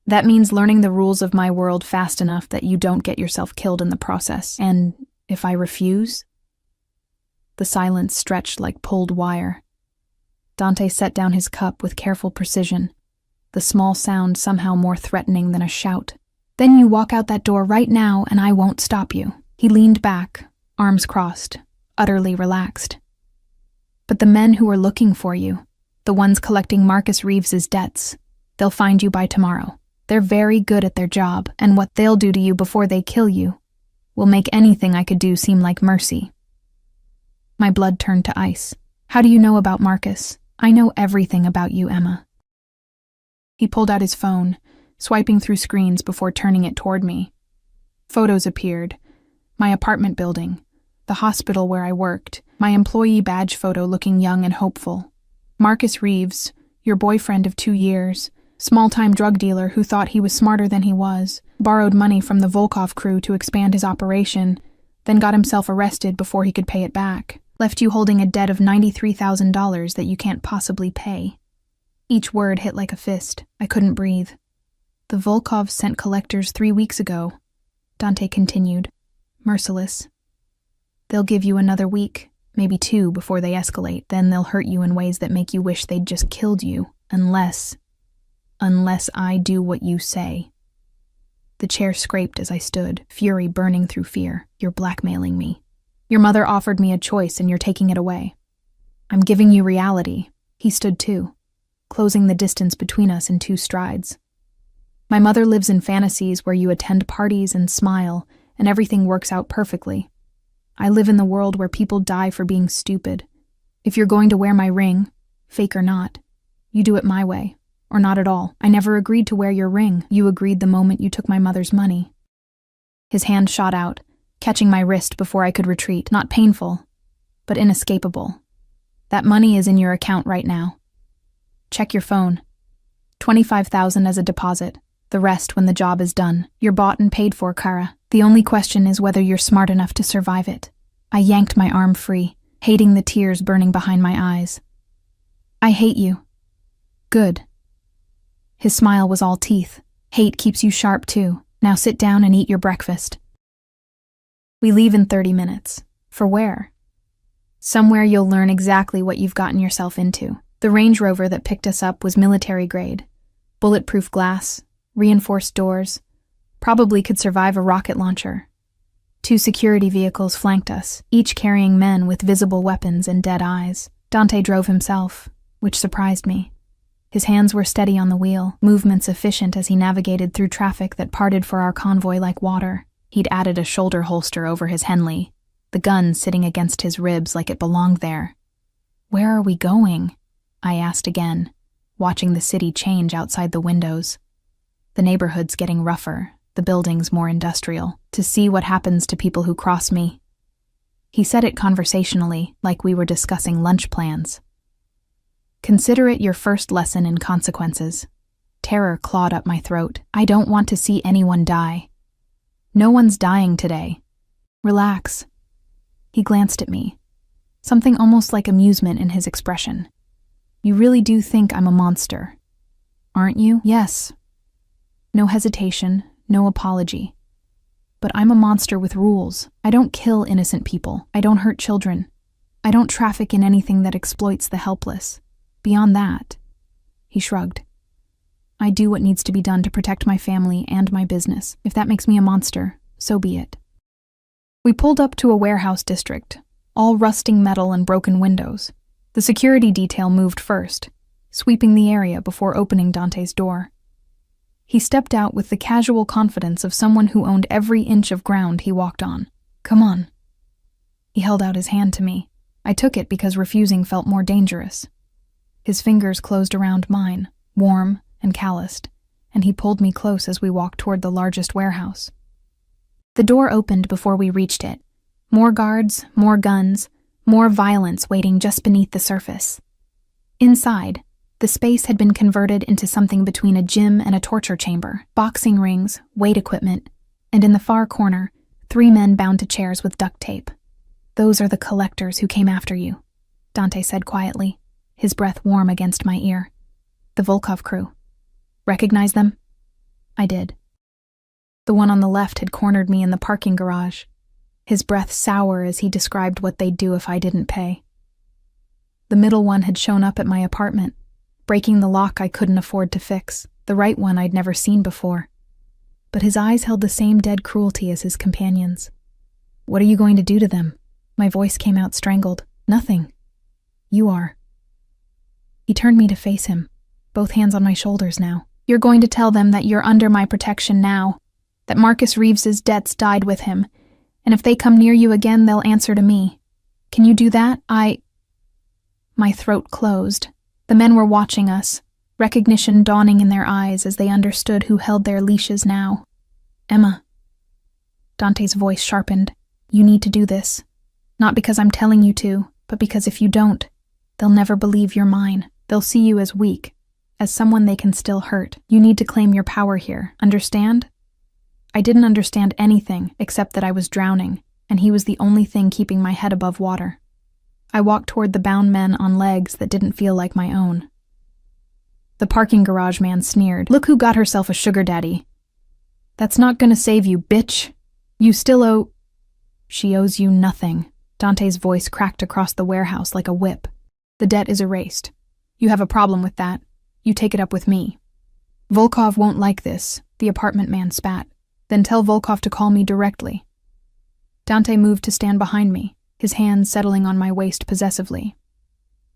That means learning the rules of my world fast enough that you don't get yourself killed in the process. And if I refuse? The silence stretched like pulled wire. Dante set down his cup with careful precision, the small sound somehow more threatening than a shout. Then you walk out that door right now and I won't stop you. He leaned back, arms crossed, utterly relaxed. But the men who are looking for you, the ones collecting Marcus Reeves's debts, they'll find you by tomorrow. They're very good at their job, and what they'll do to you before they kill you will make anything I could do seem like mercy. My blood turned to ice. How do you know about Marcus? I know everything about you, Emma. He pulled out his phone, swiping through screens before turning it toward me. Photos appeared. My apartment building, the hospital where I worked, my employee badge photo looking young and hopeful. Marcus Reeves, your boyfriend of 2 years, small-time drug dealer who thought he was smarter than he was, borrowed money from the Volkov crew to expand his operation, then got himself arrested before he could pay it back, left you holding a debt of $93,000 that you can't possibly pay. Each word hit like a fist. I couldn't breathe. The Volkovs sent collectors 3 weeks ago, Dante continued, merciless. They'll give you another week, maybe 2 before they escalate, then they'll hurt you in ways that make you wish they'd just killed you, unless I do what you say. The chair scraped as I stood, fury burning through fear. You're blackmailing me. Your mother offered me a choice and you're taking it away. I'm giving you reality. He stood too, closing the distance between us in 2 strides. My mother lives in fantasies where you attend parties and smile, and everything works out perfectly. I live in the world where people die for being stupid. If you're going to wear my ring, fake or not, you do it my way, or not at all. I never agreed to wear your ring. You agreed the moment you took my mother's money. His hand shot out, catching my wrist before I could retreat. Not painful, but inescapable. That money is in your account right now. Check your phone. 25,000 as a deposit. The rest when the job is done. You're bought and paid for, Kara. The only question is whether you're smart enough to survive it. I yanked my arm free, hating the tears burning behind my eyes. I hate you. Good. His smile was all teeth. Hate keeps you sharp too. Now sit down and eat your breakfast. We leave in 30 minutes. For where? Somewhere you'll learn exactly what you've gotten yourself into. The Range Rover that picked us up was military grade. Bulletproof glass, reinforced doors, probably could survive a rocket launcher. 2 security vehicles flanked us, each carrying men with visible weapons and dead eyes. Dante drove himself, which surprised me. His hands were steady on the wheel, movements efficient as he navigated through traffic that parted for our convoy like water. He'd added a shoulder holster over his Henley, the gun sitting against his ribs like it belonged there. Where are we going? I asked again, watching the city change outside the windows. The neighborhood's getting rougher, the buildings more industrial, to see what happens to people who cross me. He said it conversationally, like we were discussing lunch plans. Consider it your first lesson in consequences. Terror clawed up my throat. I don't want to see anyone die. No one's dying today. Relax. He glanced at me, something almost like amusement in his expression. You really do think I'm a monster, aren't you? Yes. No hesitation, no apology. But I'm a monster with rules. I don't kill innocent people. I don't hurt children. I don't traffic in anything that exploits the helpless. Beyond that, he shrugged. I do what needs to be done to protect my family and my business. If that makes me a monster, so be it. We pulled up to a warehouse district, all rusting metal and broken windows. The security detail moved first, sweeping the area before opening Dante's door. He stepped out with the casual confidence of someone who owned every inch of ground he walked on. Come on. He held out his hand to me. I took it because refusing felt more dangerous. His fingers closed around mine, warm and calloused, and he pulled me close as we walked toward the largest warehouse. The door opened before we reached it. More guards, more guns, more violence waiting just beneath the surface. Inside, the space had been converted into something between a gym and a torture chamber. Boxing rings, weight equipment, and in the far corner, 3 men bound to chairs with duct tape. Those are the collectors who came after you, Dante said quietly, his breath warm against my ear. The Volkov crew. Recognize them? I did. The one on the left had cornered me in the parking garage, his breath sour as he described what they'd do if I didn't pay. The middle one had shown up at my apartment, breaking the lock I couldn't afford to fix, the right one I'd never seen before. But his eyes held the same dead cruelty as his companions. What are you going to do to them? My voice came out strangled. Nothing. You are. He turned me to face him, both hands on my shoulders now. You're going to tell them that you're under my protection now, that Marcus Reeves's debts died with him, and if they come near you again, they'll answer to me. Can you do that? My throat closed. The men were watching us, recognition dawning in their eyes as they understood who held their leashes now. Emma. Dante's voice sharpened. You need to do this. Not because I'm telling you to, but because if you don't, they'll never believe you're mine. They'll see you as weak, as someone they can still hurt. You need to claim your power here, understand? I didn't understand anything except that I was drowning, and he was the only thing keeping my head above water. I walked toward the bound men on legs that didn't feel like my own. The parking garage man sneered. Look who got herself a sugar daddy. That's not gonna save you, bitch. You still owe... She owes you nothing. Dante's voice cracked across the warehouse like a whip. The debt is erased. You have a problem with that. You take it up with me. Volkov won't like this, the apartment man spat. Then tell Volkov to call me directly. Dante moved to stand behind me, his hands settling on my waist possessively.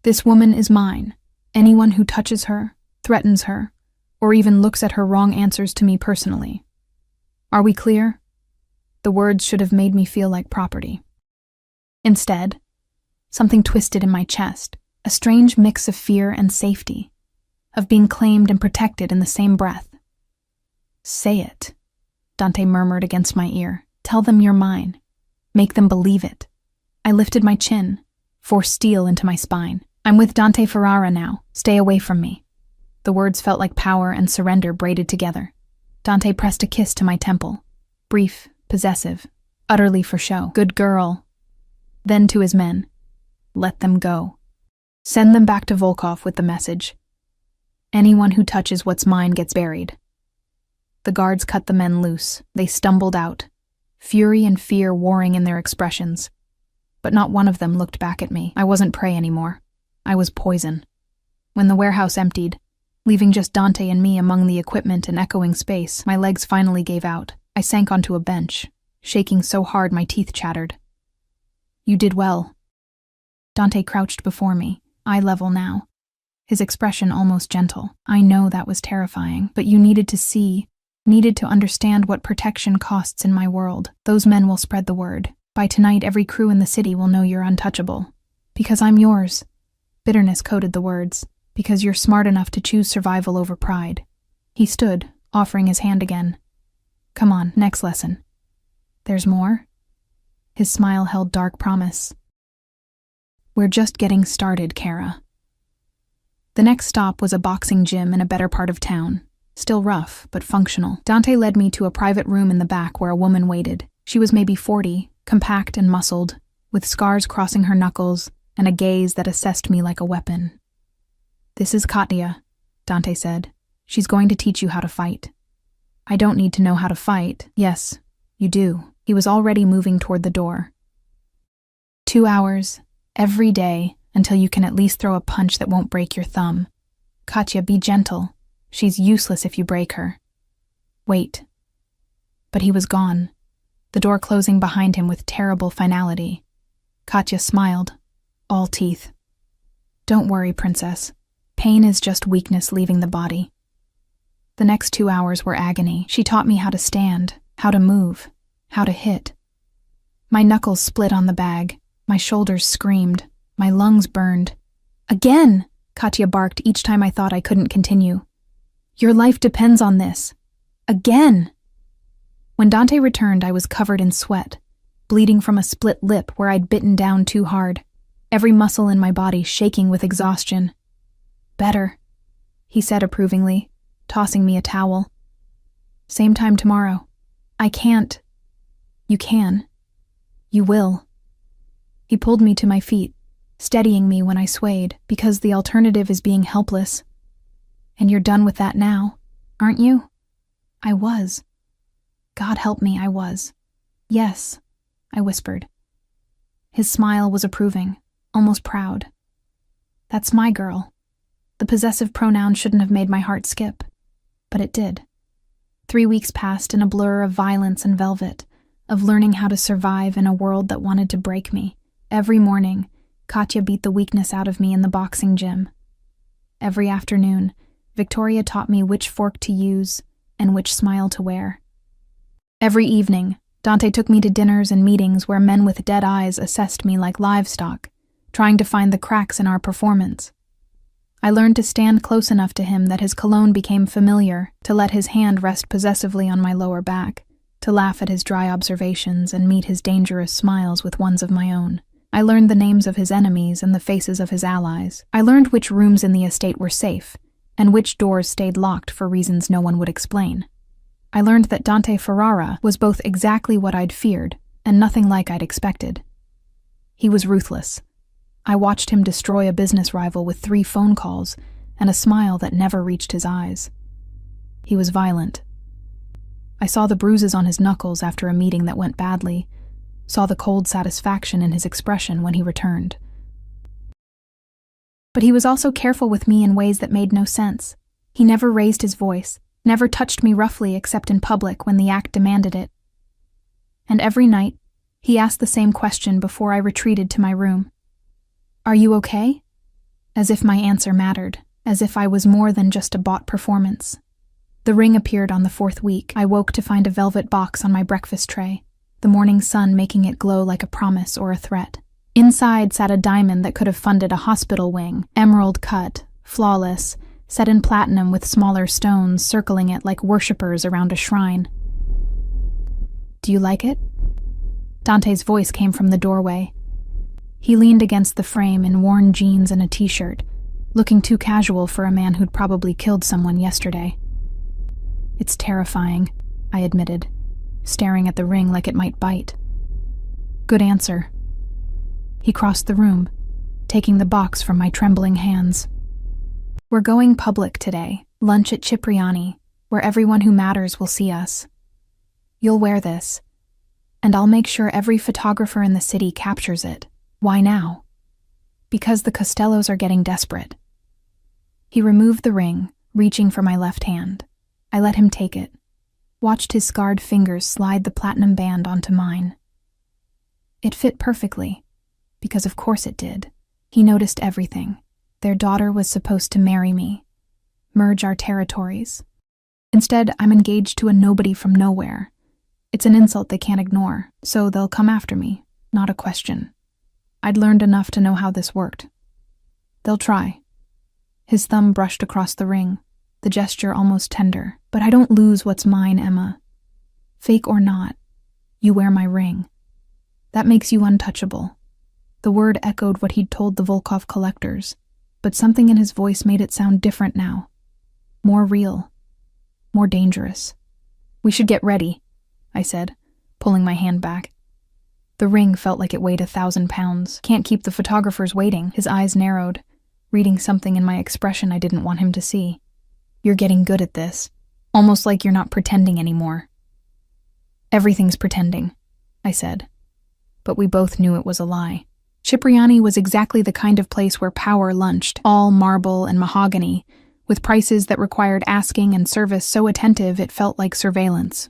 This woman is mine. Anyone who touches her, threatens her, or even looks at her wrong answers to me personally. Are we clear? The words should have made me feel like property. Instead, something twisted in my chest, a strange mix of fear and safety, of being claimed and protected in the same breath. Say it, Dante murmured against my ear. Tell them you're mine. Make them believe it. I lifted my chin, forced steel into my spine. I'm with Dante Ferrara now. Stay away from me. The words felt like power and surrender braided together. Dante pressed a kiss to my temple. Brief, possessive, utterly for show. Good girl. Then to his men. Let them go. Send them back to Volkov with the message. Anyone who touches what's mine gets buried. The guards cut the men loose. They stumbled out, fury and fear warring in their expressions. But not one of them looked back at me. I wasn't prey anymore. I was poison. When the warehouse emptied, leaving just Dante and me among the equipment and echoing space, my legs finally gave out. I sank onto a bench, shaking so hard my teeth chattered. You did well. Dante crouched before me, eye level now, his expression almost gentle. I know that was terrifying, but you needed to see, needed to understand what protection costs in my world. Those men will spread the word. By tonight, every crew in the city will know you're untouchable. Because I'm yours. Bitterness coated the words. Because you're smart enough to choose survival over pride. He stood, offering his hand again. Come on, next lesson. There's more? His smile held dark promise. We're just getting started, Kara. The next stop was a boxing gym in a better part of town. Still rough, but functional. Dante led me to a private room in the back where a woman waited. She was maybe 40, compact and muscled, with scars crossing her knuckles and a gaze that assessed me like a weapon. This is Katya, Dante said. She's going to teach you how to fight. I don't need to know how to fight. Yes, you do. He was already moving toward the door. 2 hours, every day, until you can at least throw a punch that won't break your thumb. Katya, be gentle. She's useless if you break her. Wait. But he was gone, the door closing behind him with terrible finality. Katya smiled, all teeth. Don't worry, princess. Pain is just weakness leaving the body. The next 2 hours were agony. She taught me how to stand, how to move, how to hit. My knuckles split on the bag, my shoulders screamed, my lungs burned. Again! Katya barked each time I thought I couldn't continue. Your life depends on this. Again! When Dante returned, I was covered in sweat, bleeding from a split lip where I'd bitten down too hard, every muscle in my body shaking with exhaustion. Better, he said approvingly, tossing me a towel. Same time tomorrow. I can't. You can. You will. He pulled me to my feet, steadying me when I swayed, because the alternative is being helpless. And you're done with that now, aren't you? I was. God help me, I was. Yes, I whispered. His smile was approving, almost proud. That's my girl. The possessive pronoun shouldn't have made my heart skip, but it did. 3 weeks passed in a blur of violence and velvet, of learning how to survive in a world that wanted to break me. Every morning, Katya beat the weakness out of me in the boxing gym. Every afternoon, Victoria taught me which fork to use and which smile to wear. Every evening, Dante took me to dinners and meetings where men with dead eyes assessed me like livestock, trying to find the cracks in our performance. I learned to stand close enough to him that his cologne became familiar, to let his hand rest possessively on my lower back, to laugh at his dry observations and meet his dangerous smiles with ones of my own. I learned the names of his enemies and the faces of his allies. I learned which rooms in the estate were safe, and which doors stayed locked for reasons no one would explain. I learned that Dante Ferrara was both exactly what I'd feared and nothing like I'd expected. He was ruthless. I watched him destroy a business rival with 3 phone calls and a smile that never reached his eyes. He was violent. I saw the bruises on his knuckles after a meeting that went badly, saw the cold satisfaction in his expression when he returned. But he was also careful with me in ways that made no sense. He never raised his voice, never touched me roughly except in public when the act demanded it. And every night, he asked the same question before I retreated to my room. Are you okay? As if my answer mattered, as if I was more than just a bought performance. The ring appeared on the 4th week. I woke to find a velvet box on my breakfast tray, the morning sun making it glow like a promise or a threat. Inside sat a diamond that could have funded a hospital wing, emerald cut, flawless, set in platinum with smaller stones circling it like worshippers around a shrine. Do you like it? Dante's voice came from the doorway. He leaned against the frame in worn jeans and a t-shirt, looking too casual for a man who'd probably killed someone yesterday. It's terrifying, I admitted, staring at the ring like it might bite. Good answer. He crossed the room, taking the box from my trembling hands. We're going public today, lunch at Cipriani, where everyone who matters will see us. You'll wear this, and I'll make sure every photographer in the city captures it. Why now? Because the Costellos are getting desperate. He removed the ring, reaching for my left hand. I let him take it, watched his scarred fingers slide the platinum band onto mine. It fit perfectly, because of course it did. He noticed everything. Their daughter was supposed to marry me, merge our territories. Instead, I'm engaged to a nobody from nowhere. It's an insult they can't ignore, so they'll come after me, not a question. I'd learned enough to know how this worked. They'll try. His thumb brushed across the ring, the gesture almost tender. But I don't lose what's mine, Emma. Fake or not, you wear my ring. That makes you untouchable. The word echoed what he'd told the Volkov collectors, but something in his voice made it sound different now. More real. More dangerous. We should get ready, I said, pulling my hand back. The ring felt like it weighed 1,000 pounds. Can't keep the photographers waiting. His eyes narrowed, reading something in my expression I didn't want him to see. You're getting good at this. Almost like you're not pretending anymore. Everything's pretending, I said. But we both knew it was a lie. Cipriani was exactly the kind of place where power lunched, all marble and mahogany, with prices that required asking and service so attentive it felt like surveillance.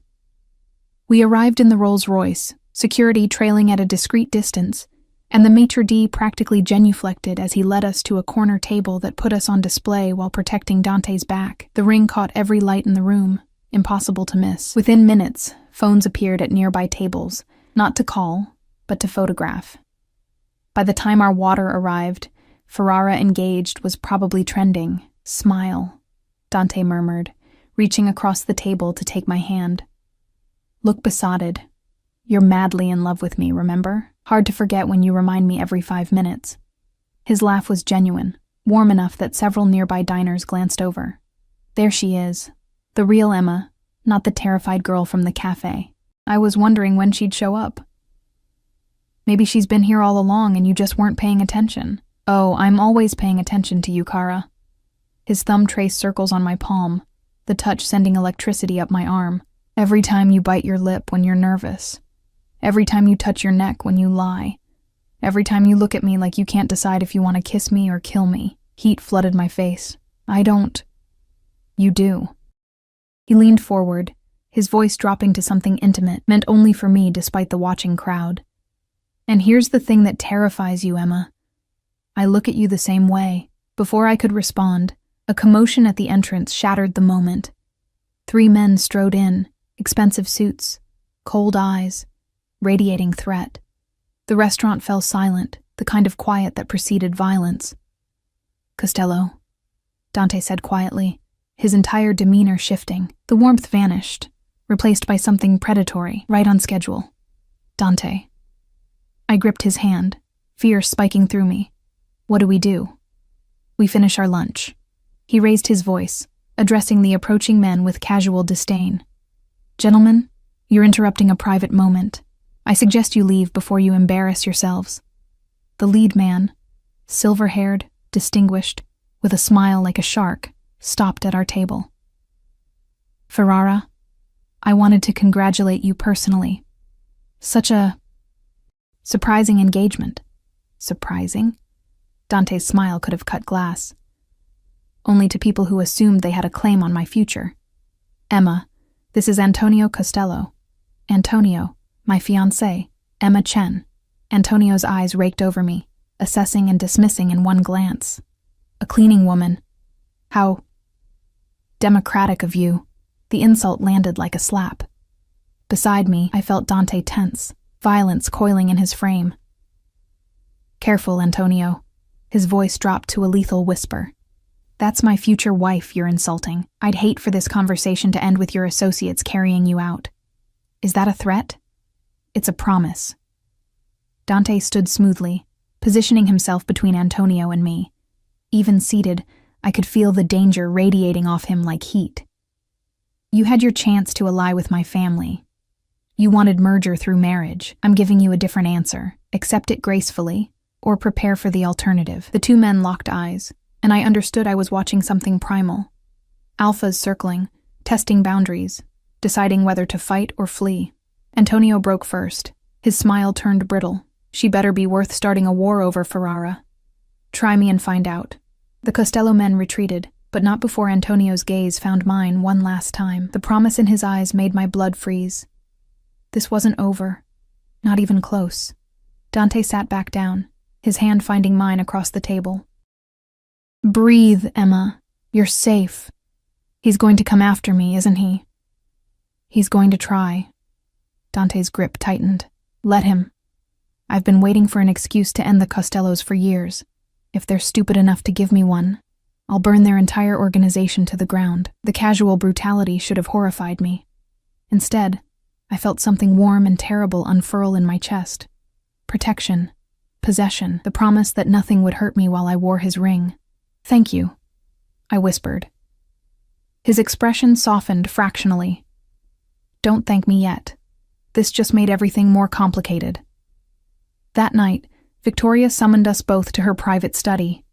We arrived in the Rolls-Royce, security trailing at a discreet distance, and the maitre d' practically genuflected as he led us to a corner table that put us on display while protecting Dante's back. The ring caught every light in the room, impossible to miss. Within minutes, phones appeared at nearby tables, not to call, but to photograph. By the time our water arrived, Ferrara engaged was probably trending. Smile, Dante murmured, reaching across the table to take my hand. Look besotted. You're madly in love with me, remember? Hard to forget when you remind me every 5 minutes. His laugh was genuine, warm enough that several nearby diners glanced over. There she is, the real Emma, not the terrified girl from the cafe. I was wondering when she'd show up. Maybe she's been here all along and you just weren't paying attention. Oh, I'm always paying attention to you, Kara. His thumb traced circles on my palm, the touch sending electricity up my arm. Every time you bite your lip when you're nervous. Every time you touch your neck when you lie. Every time you look at me like you can't decide if you want to kiss me or kill me. Heat flooded my face. I don't. You do. He leaned forward, his voice dropping to something intimate, meant only for me despite the watching crowd. And here's the thing that terrifies you, Emma. I look at you the same way. Before I could respond, a commotion at the entrance shattered the moment. 3 men strode in, expensive suits, cold eyes, radiating threat. The restaurant fell silent, the kind of quiet that preceded violence. Costello, Dante said quietly, his entire demeanor shifting. The warmth vanished, replaced by something predatory, right on schedule. Dante. I gripped his hand, fear spiking through me. What do we do? We finish our lunch. He raised his voice, addressing the approaching men with casual disdain. Gentlemen, you're interrupting a private moment. I suggest you leave before you embarrass yourselves. The lead man, silver-haired, distinguished, with a smile like a shark, stopped at our table. Ferrara, I wanted to congratulate you personally. Such a surprising engagement. Surprising? Dante's smile could have cut glass. Only to people who assumed they had a claim on my future. Emma, this is Antonio Costello. Antonio, my fiancé, Emma Chen. Antonio's eyes raked over me, assessing and dismissing in one glance. A cleaning woman. How democratic of you. The insult landed like a slap. Beside me, I felt Dante tense, violence coiling in his frame. Careful, Antonio. His voice dropped to a lethal whisper. That's my future wife you're insulting. I'd hate for this conversation to end with your associates carrying you out. Is that a threat? It's a promise. Dante stood smoothly, positioning himself between Antonio and me. Even seated, I could feel the danger radiating off him like heat. You had your chance to ally with my family. You wanted merger through marriage. I'm giving you a different answer. Accept it gracefully, or prepare for the alternative. The 2 men locked eyes, and I understood I was watching something primal. Alphas circling, testing boundaries, deciding whether to fight or flee. Antonio broke first. His smile turned brittle. She better be worth starting a war over, Ferrara. Try me and find out. The Costello men retreated, but not before Antonio's gaze found mine one last time. The promise in his eyes made my blood freeze. This wasn't over. Not even close. Dante sat back down, his hand finding mine across the table. Breathe, Emma. You're safe. He's going to come after me, isn't he? He's going to try. Dante's grip tightened. Let him. I've been waiting for an excuse to end the Costellos for years. If they're stupid enough to give me one, I'll burn their entire organization to the ground. The casual brutality should have horrified me. Instead, I felt something warm and terrible unfurl in my chest. Protection. Possession. The promise that nothing would hurt me while I wore his ring. Thank you, I whispered. His expression softened fractionally. Don't thank me yet. This just made everything more complicated. That night, Victoria summoned us both to her private study,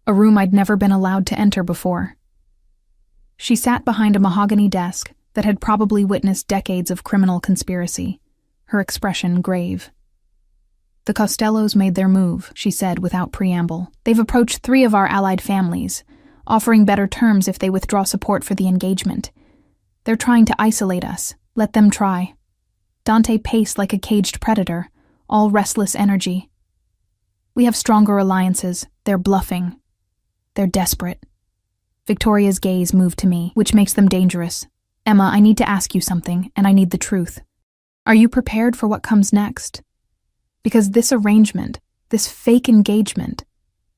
a room I'd never been allowed to enter before. She sat behind a mahogany desk that had probably witnessed decades of criminal conspiracy, her expression grave. The Costellos made their move, she said without preamble. They've approached 3 of our allied families, offering better terms if they withdraw support for the engagement. They're trying to isolate us. Let them try. Dante paced like a caged predator, all restless energy. We have stronger alliances. They're bluffing. They're desperate. Victoria's gaze moved to me, which makes them dangerous. Emma, I need to ask you something, and I need the truth. Are you prepared for what comes next? Because this arrangement, this fake engagement,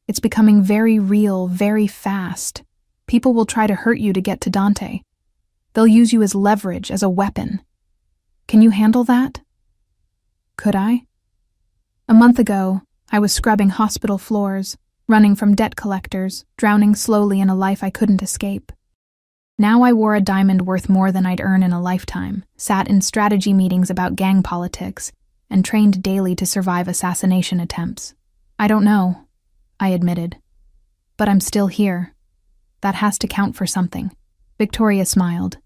it's becoming very real, very fast. People will try to hurt you to get to Dante. They'll use you as leverage, as a weapon. Can you handle that? Could I? A month ago, I was scrubbing hospital floors, running from debt collectors, drowning slowly in a life I couldn't escape. Now I wore a diamond worth more than I'd earn in a lifetime, sat in strategy meetings about gang politics, and trained daily to survive assassination attempts. I don't know, I admitted. But I'm still here. That has to count for something. Victoria smiled,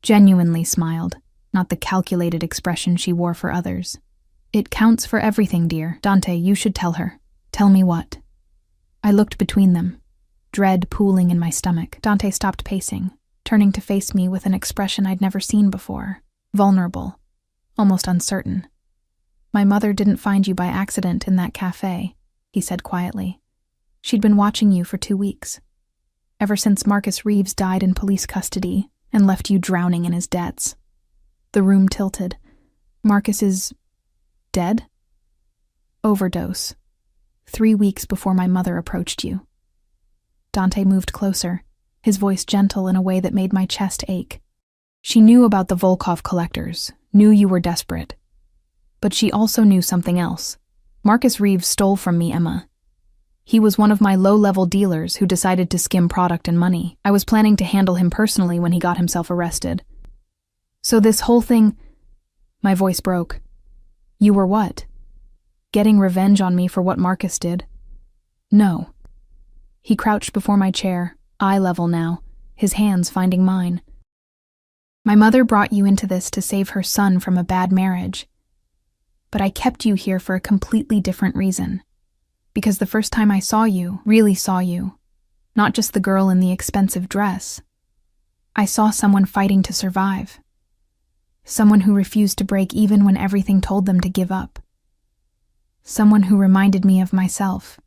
genuinely smiled, not the calculated expression she wore for others. It counts for everything, dear. Dante, you should tell her. Tell me what? I looked between them, dread pooling in my stomach. Dante stopped pacing, turning to face me with an expression I'd never seen before. Vulnerable, almost uncertain. My mother didn't find you by accident in that cafe, he said quietly. She'd been watching you for 2 weeks. Ever since Marcus Reeves died in police custody and left you drowning in his debts. The room tilted. Marcus is dead? Overdose. 3 weeks before my mother approached you. Dante moved closer, his voice gentle in a way that made my chest ache. She knew about the Volkov collectors, knew you were desperate. But she also knew something else. Marcus Reeves stole from me, Emma. He was one of my low-level dealers who decided to skim product and money. I was planning to handle him personally when he got himself arrested. So this whole thing... My voice broke. You were what? Getting revenge on me for what Marcus did? No. He crouched before my chair, eye level now, his hands finding mine. My mother brought you into this to save her son from a bad marriage. But I kept you here for a completely different reason. Because the first time I saw you, really saw you, not just the girl in the expensive dress, I saw someone fighting to survive. Someone who refused to break even when everything told them to give up. Someone who reminded me of myself.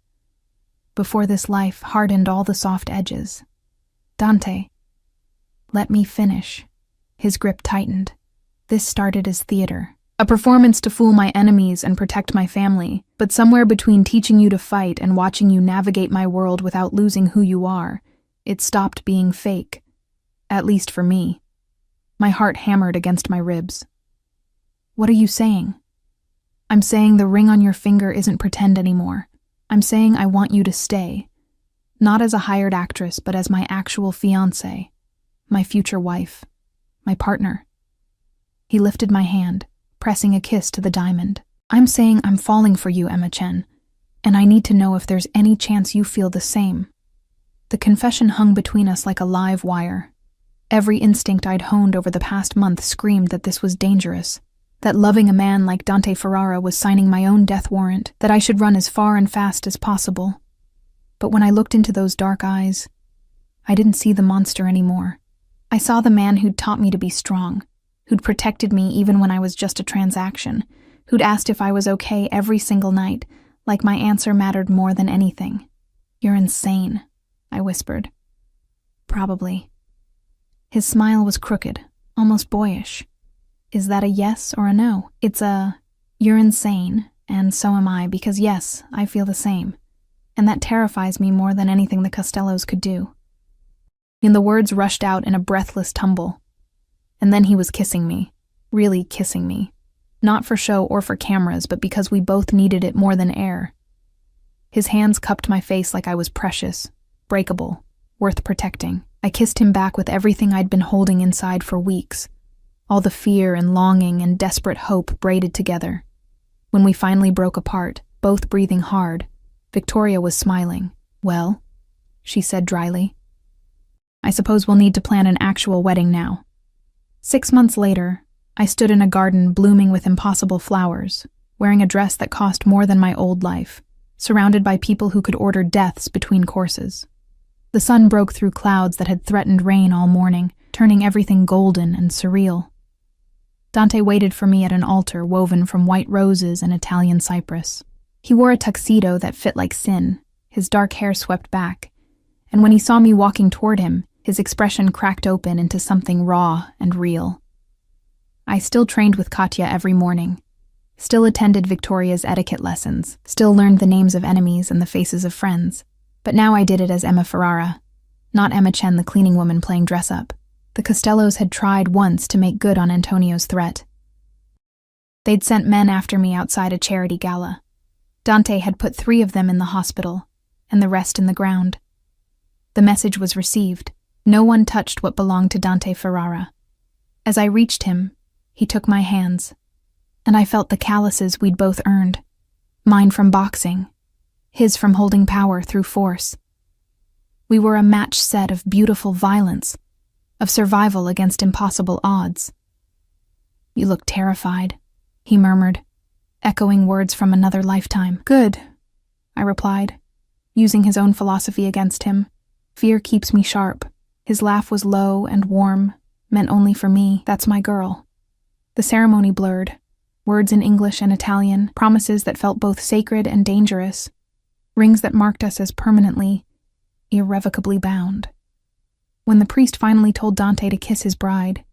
Before this life hardened all the soft edges. Dante, let me finish. His grip tightened. This started as theater. A performance to fool my enemies and protect my family, but somewhere between teaching you to fight and watching you navigate my world without losing who you are, it stopped being fake. At least for me. My heart hammered against my ribs. What are you saying? I'm saying the ring on your finger isn't pretend anymore. I'm saying I want you to stay. Not as a hired actress, but as my actual fiancé. My future wife. My partner. He lifted my hand, pressing a kiss to the diamond. I'm saying I'm falling for you, Emma Chen, and I need to know if there's any chance you feel the same. The confession hung between us like a live wire. Every instinct I'd honed over the past month screamed that this was dangerous, that loving a man like Dante Ferrara was signing my own death warrant, that I should run as far and fast as possible. But when I looked into those dark eyes, I didn't see the monster anymore. I saw the man who'd taught me to be strong, who'd protected me even when I was just a transaction, who'd asked if I was okay every single night, like my answer mattered more than anything. You're insane, I whispered. Probably. His smile was crooked, almost boyish. Is that a yes or a no? It's a, you're insane, and so am I, because yes, I feel the same. And that terrifies me more than anything the Costellos could do. And the words rushed out in a breathless tumble. And then he was kissing me, really kissing me. Not for show or for cameras, but because we both needed it more than air. His hands cupped my face like I was precious, breakable, worth protecting. I kissed him back with everything I'd been holding inside for weeks. All the fear and longing and desperate hope braided together. When we finally broke apart, both breathing hard, Victoria was smiling. Well, she said dryly. I suppose we'll need to plan an actual wedding now. 6 months later, I stood in a garden blooming with impossible flowers, wearing a dress that cost more than my old life, surrounded by people who could order deaths between courses. The sun broke through clouds that had threatened rain all morning, turning everything golden and surreal. Dante waited for me at an altar woven from white roses and Italian cypress. He wore a tuxedo that fit like sin, his dark hair swept back, and when he saw me walking toward him, his expression cracked open into something raw and real. I still trained with Katya every morning, still attended Victoria's etiquette lessons, still learned the names of enemies and the faces of friends, but now I did it as Emma Ferrara, not Emma Chen, the cleaning woman playing dress-up. The Costellos had tried once to make good on Antonio's threat. They'd sent men after me outside a charity gala. Dante had put 3 of them in the hospital, and the rest in the ground. The message was received. No one touched what belonged to Dante Ferrara. As I reached him, he took my hands, and I felt the calluses we'd both earned. Mine from boxing, his from holding power through force. We were a matched set of beautiful violence, of survival against impossible odds. "You look terrified," he murmured, echoing words from another lifetime. "Good," I replied, using his own philosophy against him. "Fear keeps me sharp." His laugh was low and warm, meant only for me. "That's my girl." The ceremony blurred. Words in English and Italian, promises that felt both sacred and dangerous, rings that marked us as permanently, irrevocably bound. When the priest finally told Dante to kiss his bride,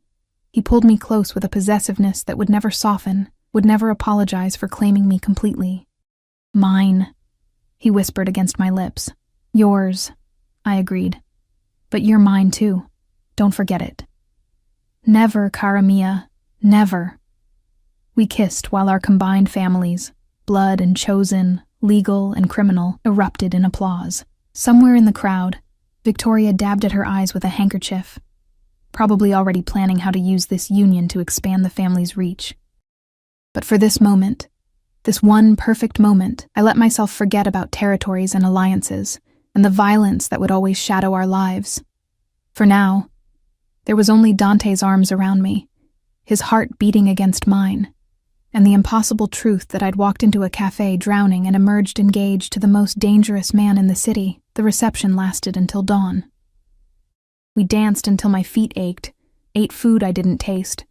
he pulled me close with a possessiveness that would never soften, would never apologize for claiming me completely. "Mine," he whispered against my lips. "Yours," I agreed. "But you're mine too. Don't forget it." "Never, cara mia, never." We kissed while our combined families, blood and chosen, legal and criminal, erupted in applause. Somewhere in the crowd, Victoria dabbed at her eyes with a handkerchief, probably already planning how to use this union to expand the family's reach. But for this moment, this one perfect moment, I let myself forget about territories and alliances, and the violence that would always shadow our lives. For now, there was only Dante's arms around me, his heart beating against mine, and the impossible truth that I'd walked into a cafe drowning and emerged engaged to the most dangerous man in the city. The reception lasted until dawn. We danced until my feet ached, ate food I didn't taste,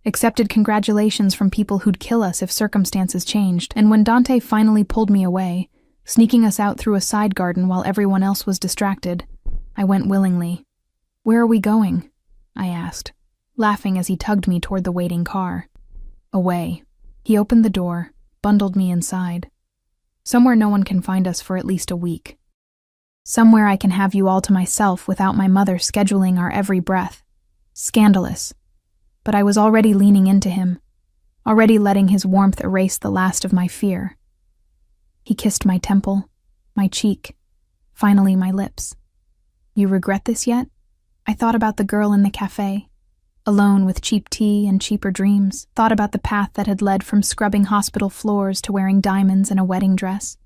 accepted congratulations from people who'd kill us if circumstances changed, and when Dante finally pulled me away, sneaking us out through a side garden while everyone else was distracted, I went willingly. "Where are we going?" I asked, laughing as he tugged me toward the waiting car. "Away." He opened the door, bundled me inside. "Somewhere no one can find us for at least a week. Somewhere I can have you all to myself without my mother scheduling our every breath." Scandalous. But I was already leaning into him, already letting his warmth erase the last of my fear. He kissed my temple, my cheek, finally my lips. "You regret this yet?" I thought about the girl in the cafe, alone with cheap tea and cheaper dreams, thought about the path that had led from scrubbing hospital floors to wearing diamonds and a wedding dress.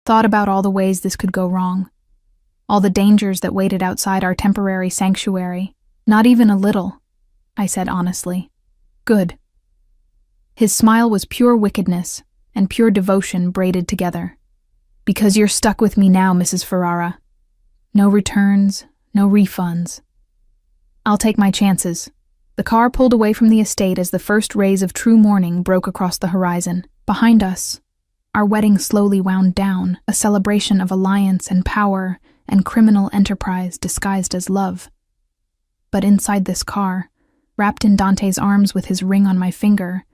Thought about all the ways this could go wrong, all the dangers that waited outside our temporary sanctuary. "Not even a little," I said honestly. "Good." His smile was pure wickedness and pure devotion braided together. "Because you're stuck with me now, Mrs. Ferrara. No returns, no refunds. I'll take my chances." The car pulled away from the estate as the first rays of true morning broke across the horizon. Behind us, our wedding slowly wound down, a celebration of alliance and power and criminal enterprise disguised as love. But inside this car, wrapped in Dante's arms with his ring on my finger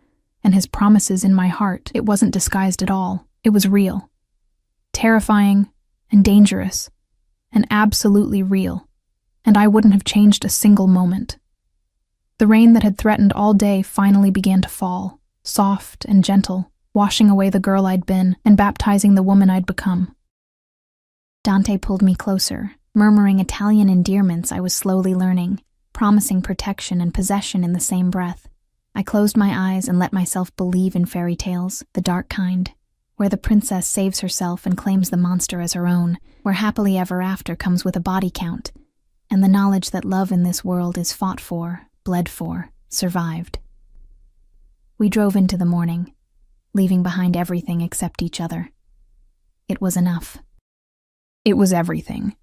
and his promises in my heart, it wasn't disguised at all. It was real. Terrifying and dangerous, and absolutely real. And I wouldn't have changed a single moment. The rain that had threatened all day finally began to fall, soft and gentle, washing away the girl I'd been and baptizing the woman I'd become. Dante pulled me closer, murmuring Italian endearments I was slowly learning, promising protection and possession in the same breath. I closed my eyes and let myself believe in fairy tales, the dark kind, where the princess saves herself and claims the monster as her own, where happily ever after comes with a body count, and the knowledge that love in this world is fought for, bled for, survived. We drove into the morning, leaving behind everything except each other. It was enough. It was everything.